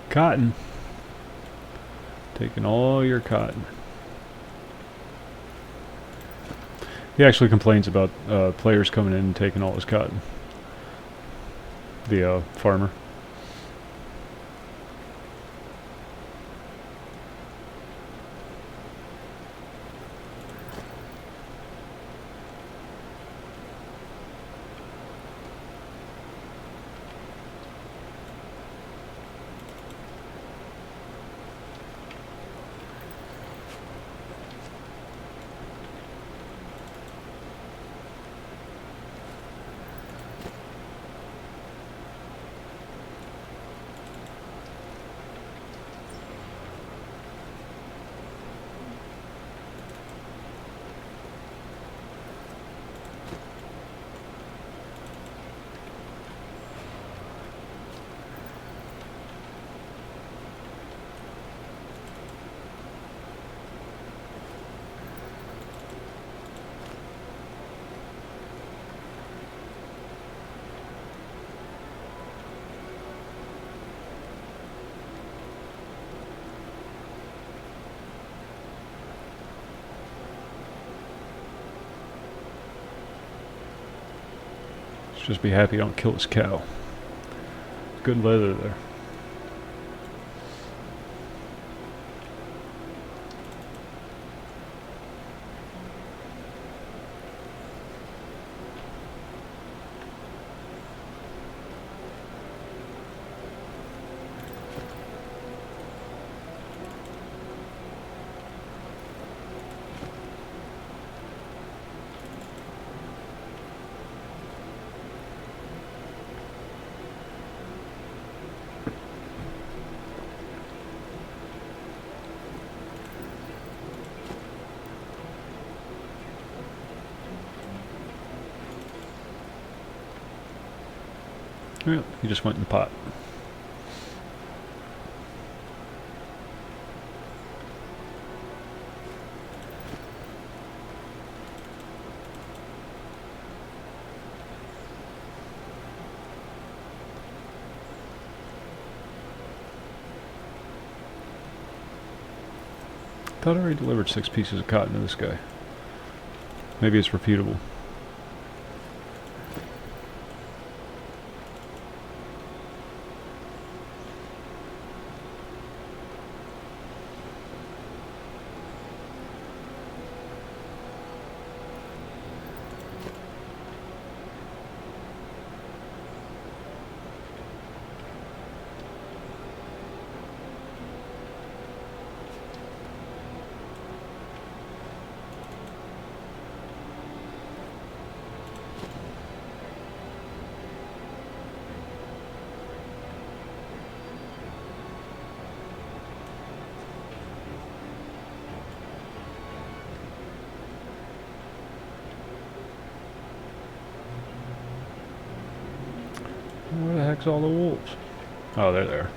Cotton. Taking all your cotton. He actually complains about players coming in and taking all his cotton. The farmer. Just be happy I don't kill his cow. Good leather there. Well, he just went in the pot. I thought I already delivered 6 pieces of cotton to this guy. Maybe it's reputable. Where the heck's all the wolves? Oh, they're there.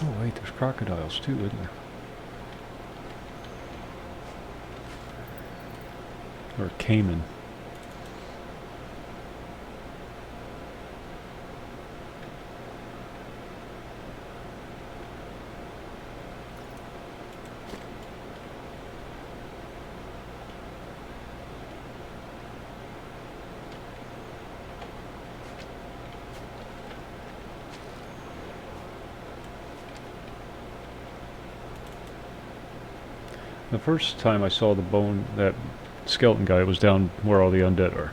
Oh wait, there's crocodiles too, isn't there? Or caiman. The first time I saw the bone, that skeleton guy was down where all the undead are.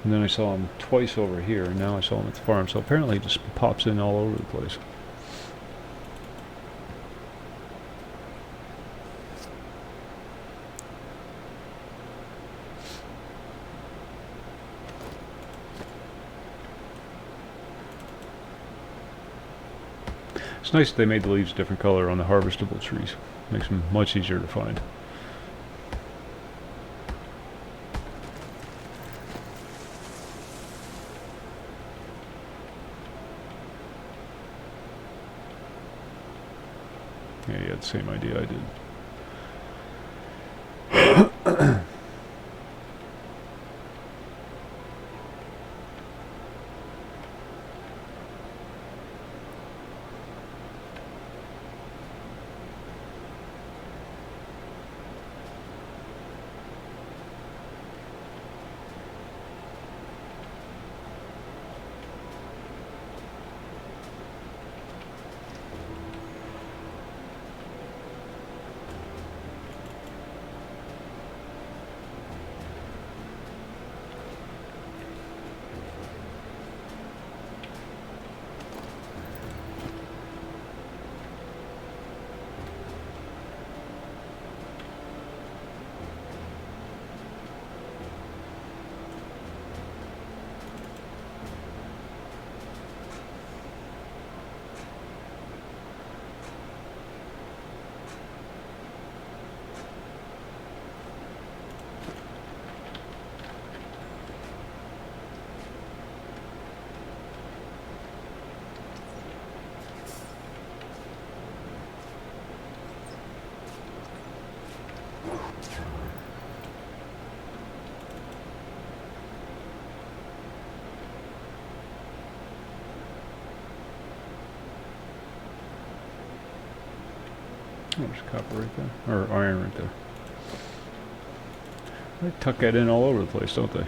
And then I saw him twice over here, and now I saw him at the farm. So apparently he just pops in all over the place. It's nice that they made the leaves a different color on the harvestable trees. Makes them much easier to find. Yeah, you had the same idea I did. Oh, there's copper right there. Or iron right there. They tuck that in all over the place, don't they?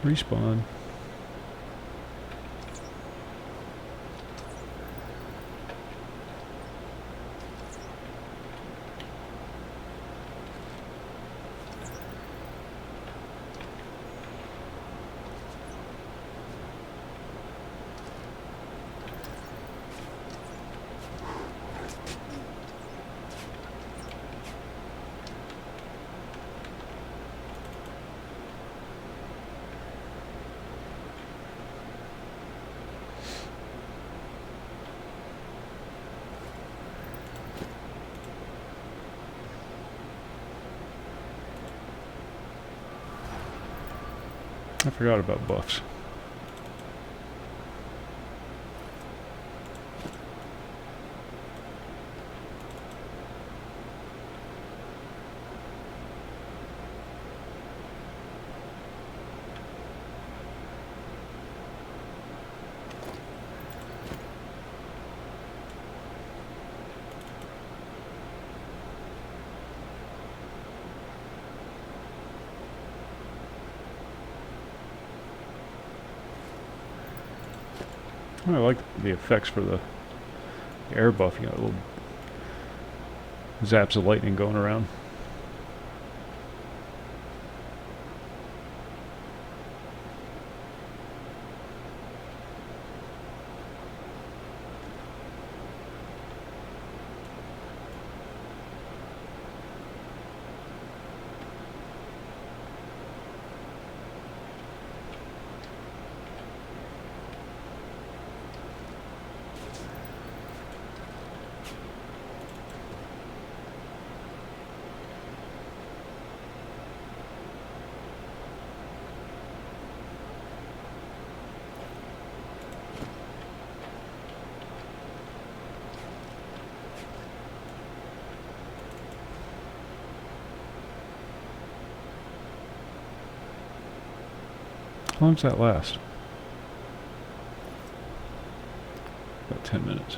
Respawn. I forgot about buffs. I like the effects for the air buff. You got little zaps of lightning going around. How long does that last? About 10 minutes.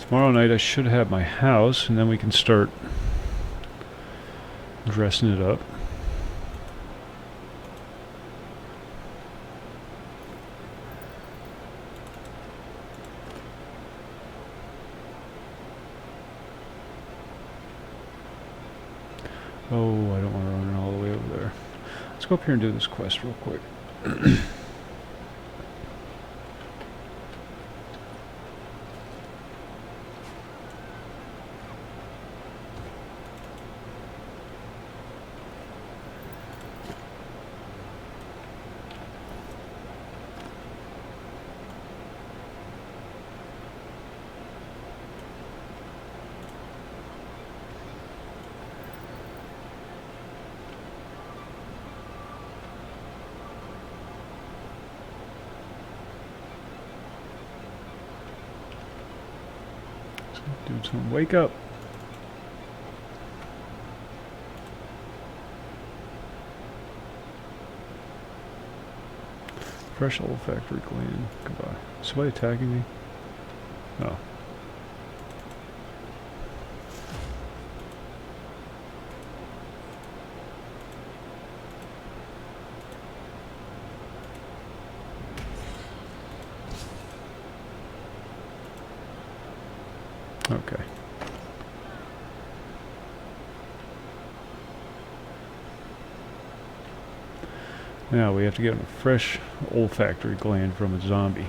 Tomorrow night I should have my house, and then we can start dressing it up. Oh, I don't want to run all the way over there. Let's go up here and do this quest real quick. Dude, someone wake up. Fresh olfactory gland. Goodbye. Somebody attacking me? Oh. Okay. Now we have to get a fresh olfactory gland from a zombie.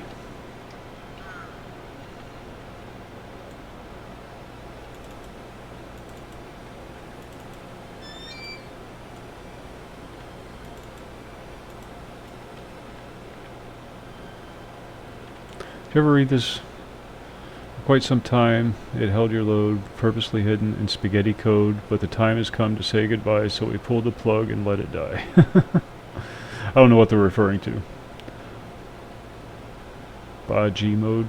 Did you ever read this? Quite some time it held your load, purposely hidden in spaghetti code, but the time has come to say goodbye, so we pulled the plug and let it die. I don't know what they're referring to. G mode.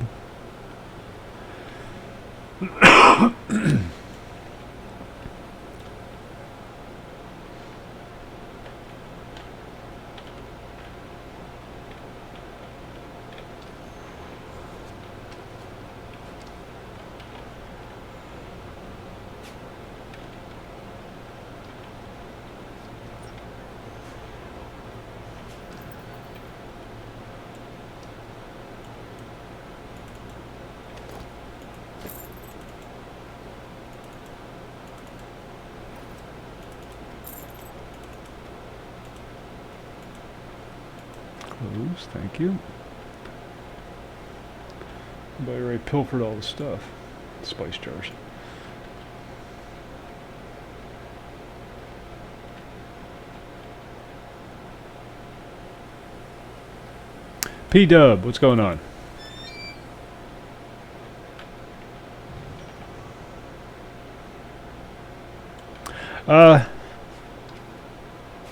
Close, thank you. But I already pilfered all the stuff. Spice jars. P-Dub, what's going on?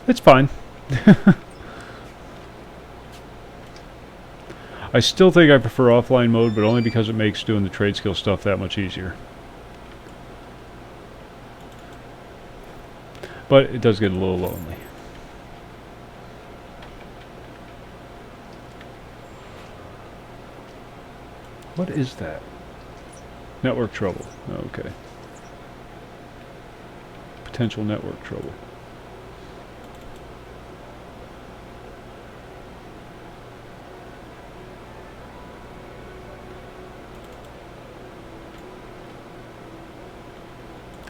It's fine. I still think I prefer offline mode, but only because it makes doing the trade skill stuff that much easier. But it does get a little lonely. What is that? Network trouble. Okay. Potential network trouble.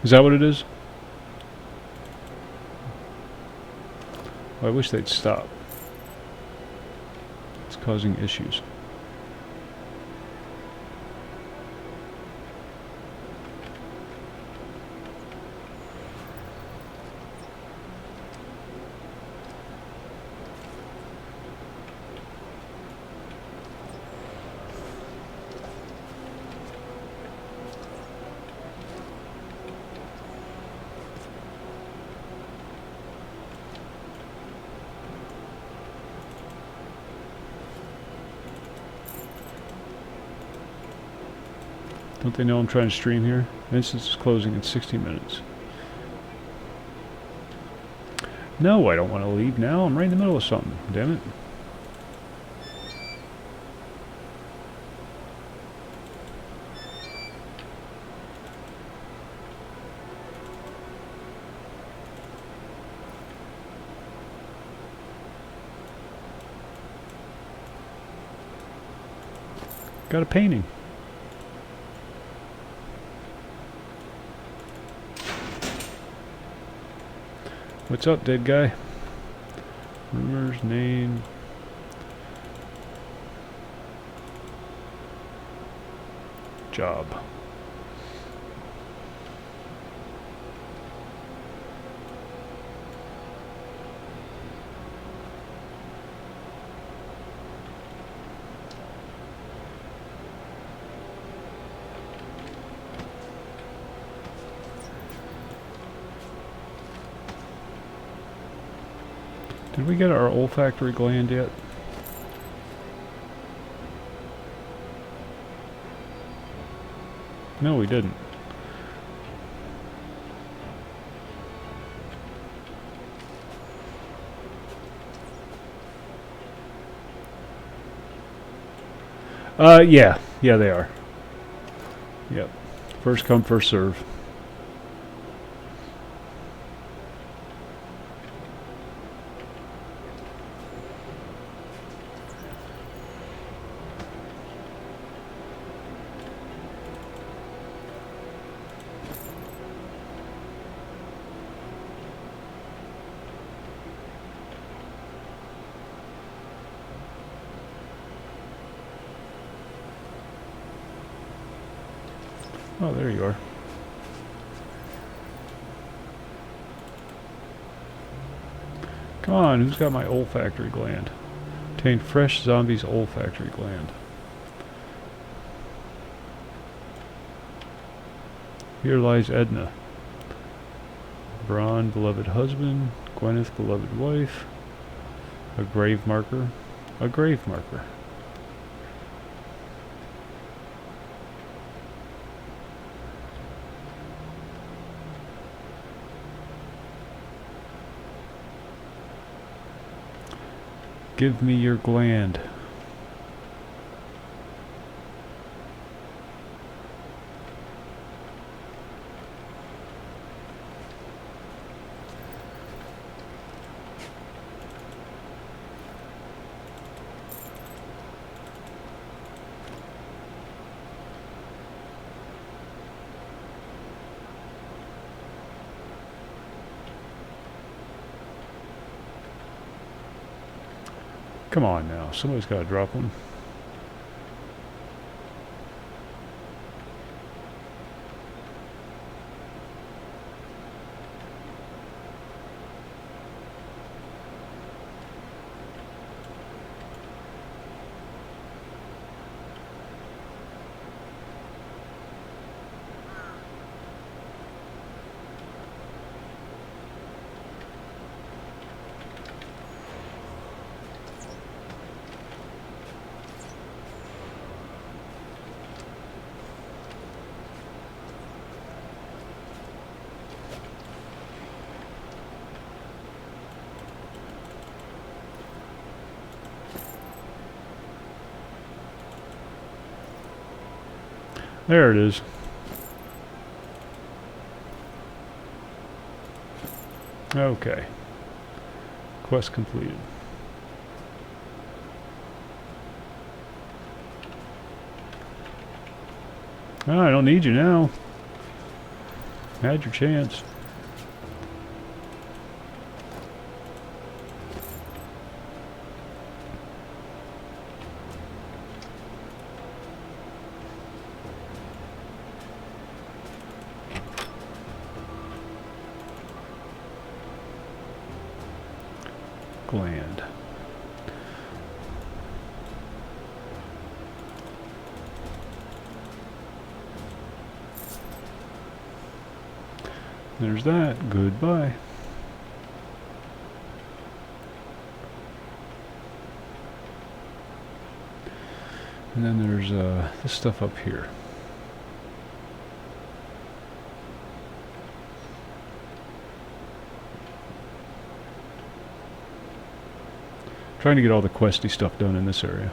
Is that what it is? Well, I wish they'd stop. It's causing issues. Don't they know I'm trying to stream here? Instance is closing in 60 minutes. No, I don't want to leave now. I'm right in the middle of something. Damn it. Got a painting. What's up, dead guy? Rumors, name. Job. Did we get our olfactory gland yet? No, we didn't. Yeah. Yeah, they are. Yep. First come, first serve. Oh, there you are. Come on, who's got my olfactory gland? Obtain fresh zombies' olfactory gland. Here lies Edna. Bronn, beloved husband. Gwyneth, beloved wife. A grave marker. A grave marker. Give me your gland. Come on now, somebody's got to drop one. There it is. Okay. Quest completed. Oh, I don't need you now. Had your chance. Gland. There's that. Goodbye. And then there's this stuff up here. Trying to get all the questy stuff done in this area.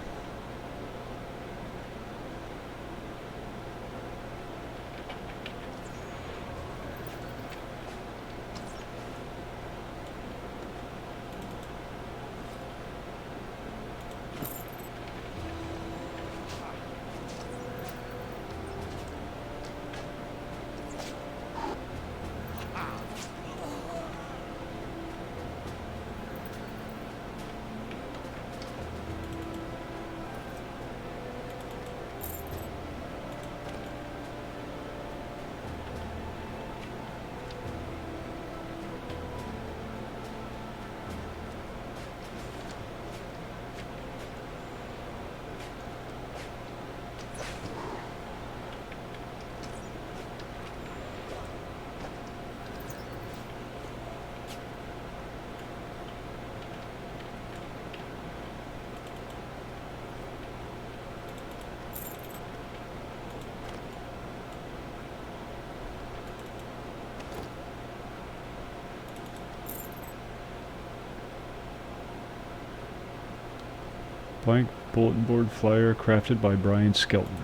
Blank bulletin board flyer crafted by Brian Skelton.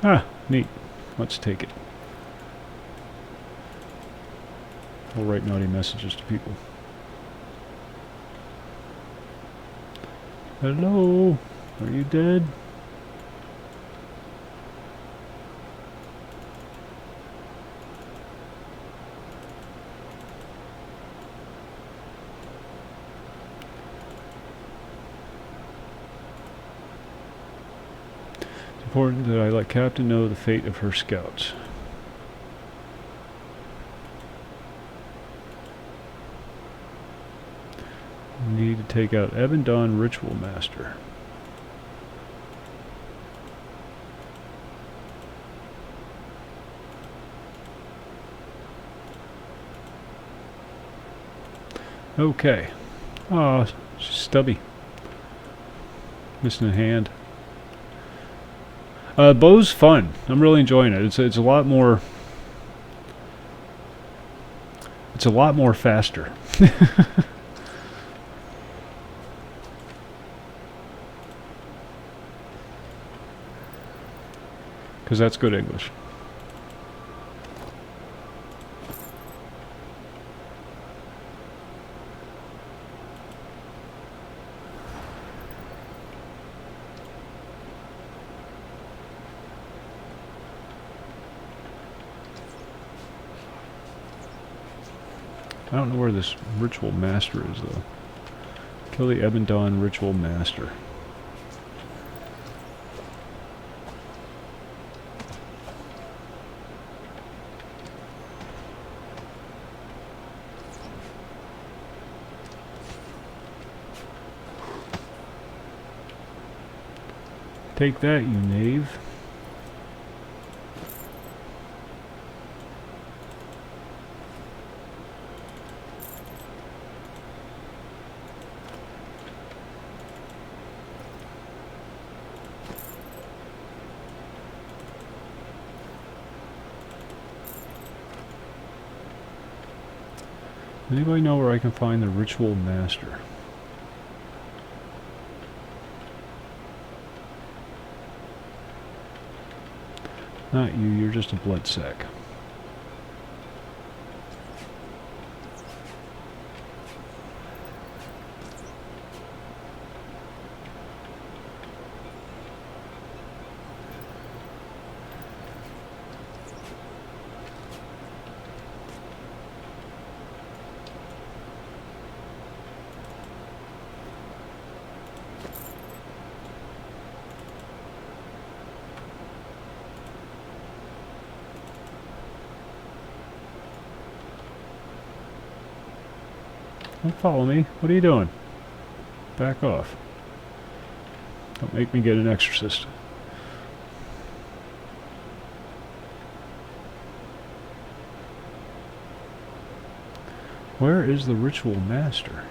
Ah, neat. Let's take it. We'll write naughty messages to people. Hello? Are you dead? It's important that I let Captain know the fate of her scouts. Need to take out Ebendon Ritual Master. Okay. Ah, stubby. Missing a hand. Bow's fun. I'm really enjoying it. It's a lot more. It's a lot more faster. Because that's good English. I don't know where this Ritual Master is, though. Kill the Ebendon Ritual Master. Take that, you knave. Anybody know where I can find the Ritual Master? Not you, you're just a blood sack. Don't follow me. What are you doing? Back off. Don't make me get an exorcist. Where is the ritual master?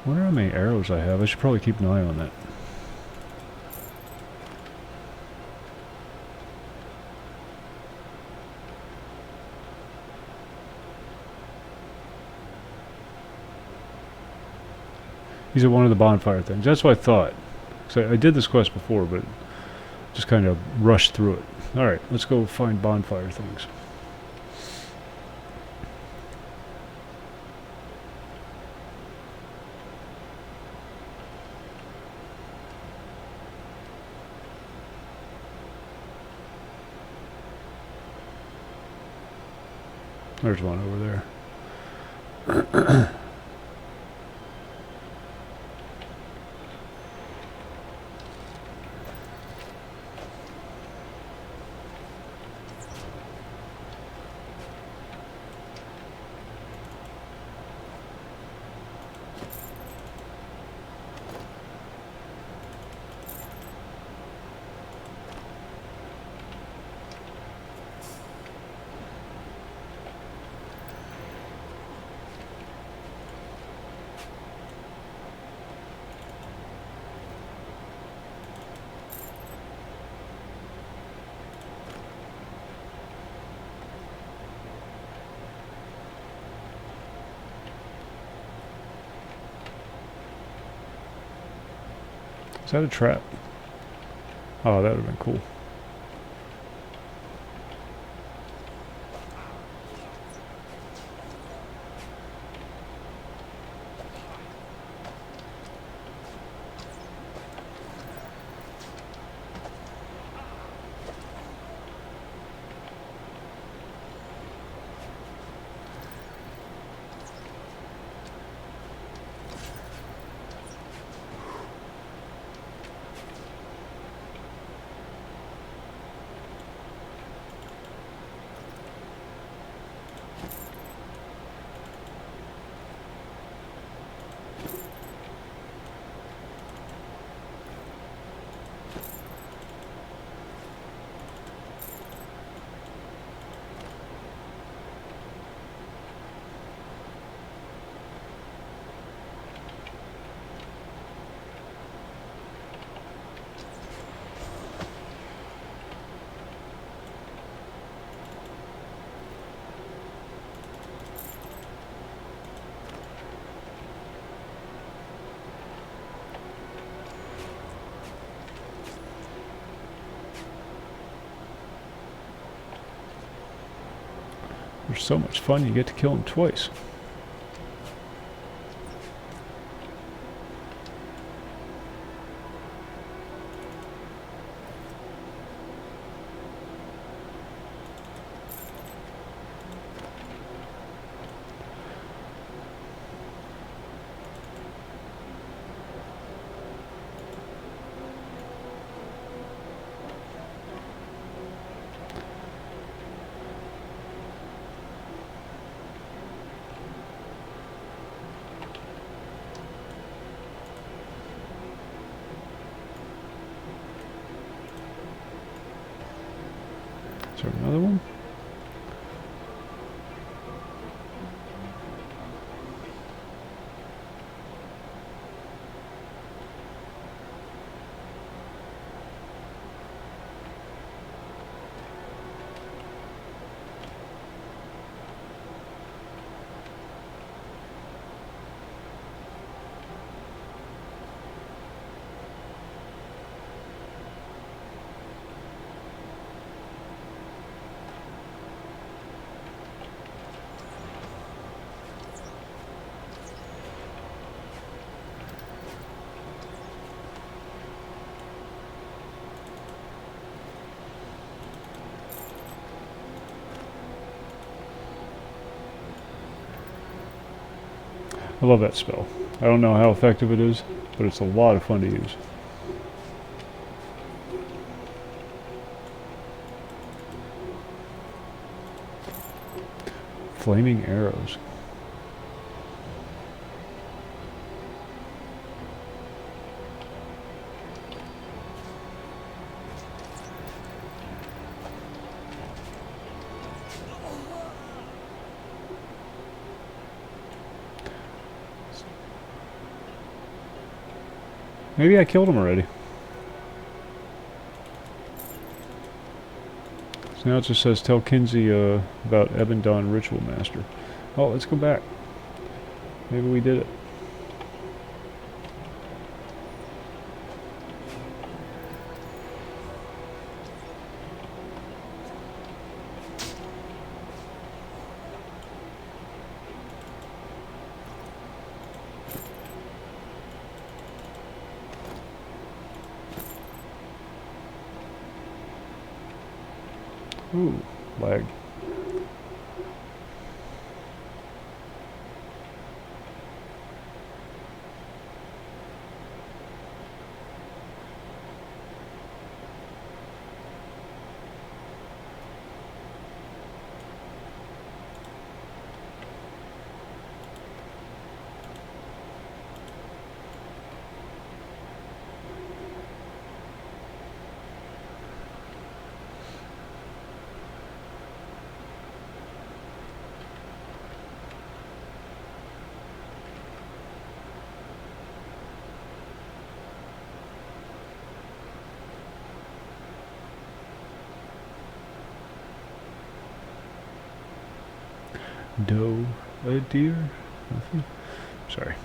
I wonder how many arrows I have. I should probably keep an eye on that. He's at one of the bonfire things. That's what I thought. So I did this quest before, but just kind of rushed through it. Alright, let's go find bonfire things. There's one over there. Is that a trap? Oh, that would have been cool. They're so much fun, you get to kill them twice. another one? I love that spell. I don't know how effective it is, but it's a lot of fun to use. Flaming arrows. Maybe I killed him already. So now it just says, tell Kinsey about Ebendon Ritual Master. Oh, let's go back. Maybe we did it. Ooh, lag. Doe, a deer? Nothing? Sorry.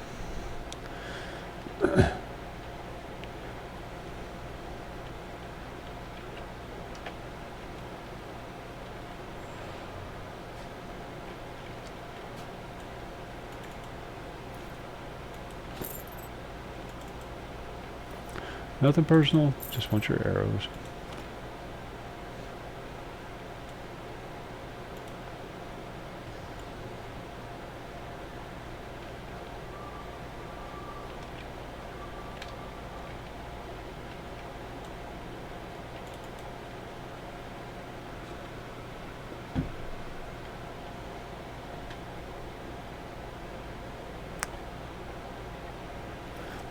Nothing personal, just want your arrows.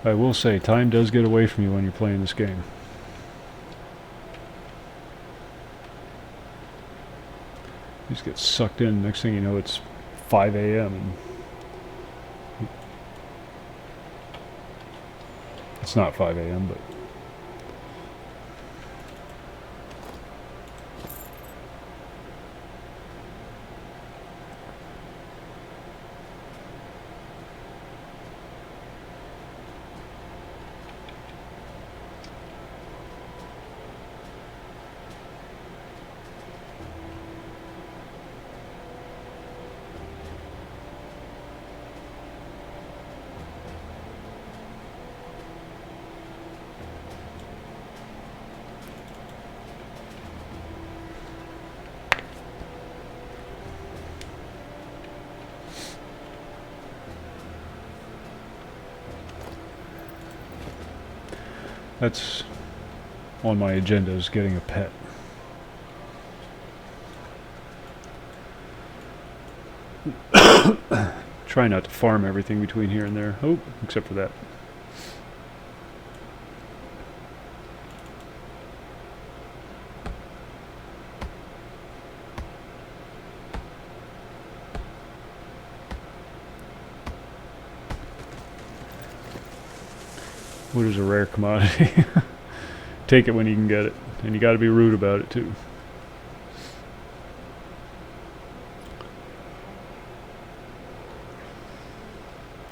I will say, time does get away from you when you're playing this game. You just get sucked in, next thing you know it's 5 a.m. and it's not 5 a.m. but that's on my agenda, is getting a pet. Try not to farm everything between here and there. Oh, except for that. Wood is a rare commodity. Take it when you can get it. And you got to be rude about it too.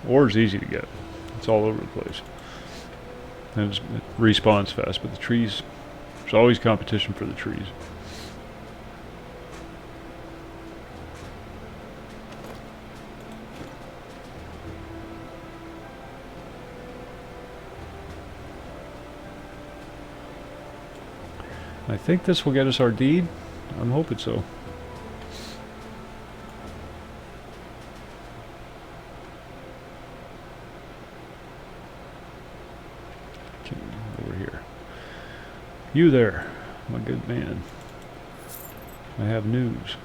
Ore is easy to get. It's all over the place. And it respawns fast, but the trees, there's always competition for the trees. I think this will get us our deed. I'm hoping so. Okay, over here. You there, my good man. I have news.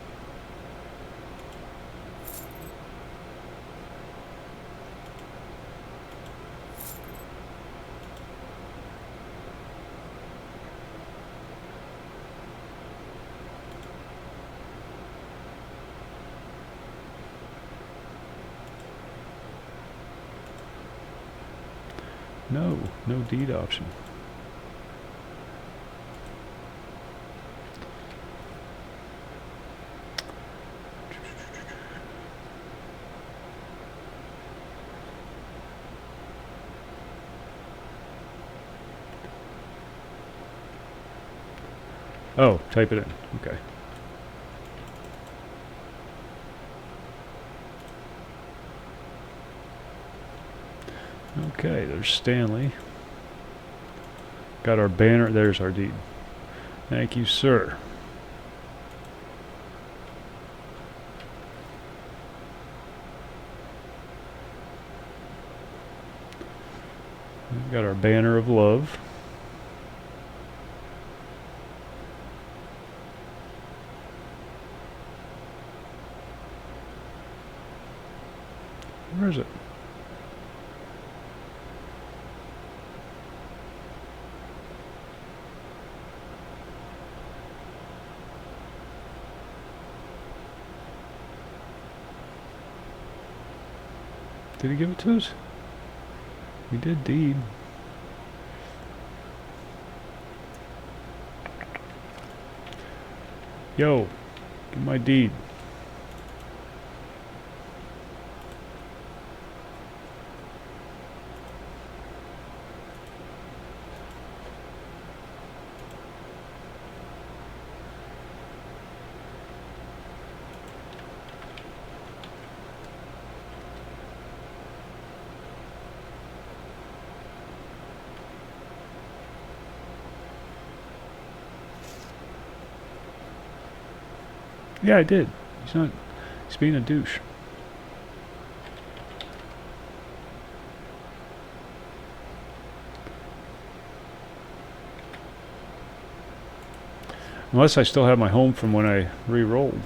No deed option. Oh, type it in. Okay. Okay, there's Stanley. Got our banner. There's our deed. Thank you, sir. We've got our banner of love. Where is it? Did he give it to us? We did deed. Yo, give my deed. Yeah, I did. He's being a douche. Unless I still have my home from when I re-rolled.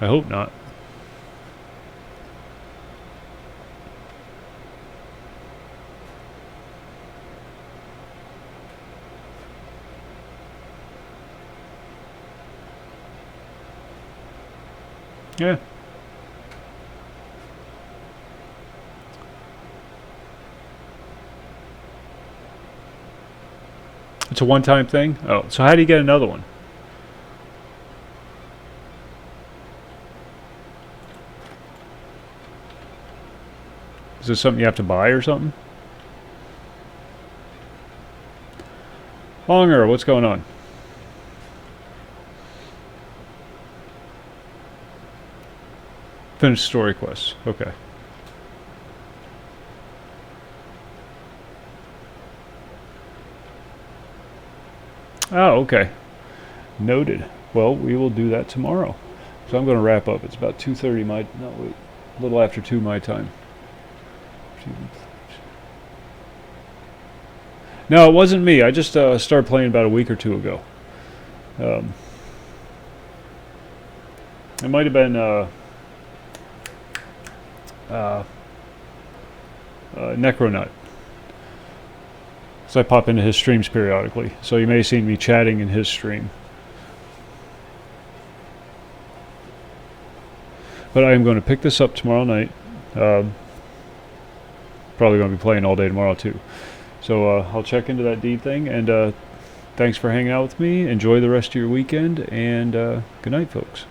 I hope not. Yeah. It's a one-time thing? Oh, so how do you get another one? Is this something you have to buy or something? Longer, what's going on? Finish story quests. Okay. Oh, okay. Noted. Well, we will do that tomorrow. So I'm going to wrap up. It's about 2:30 my... No, wait. A little after 2 my time. No, it wasn't me. I just started playing about a week or two ago. It might have been... Necronut. So I pop into his streams periodically. So you may see me chatting in his stream. But I am going to pick this up tomorrow night. Probably going to be playing all day tomorrow too. So I'll check into that deed thing, and thanks for hanging out with me. Enjoy the rest of your weekend, and good night, folks.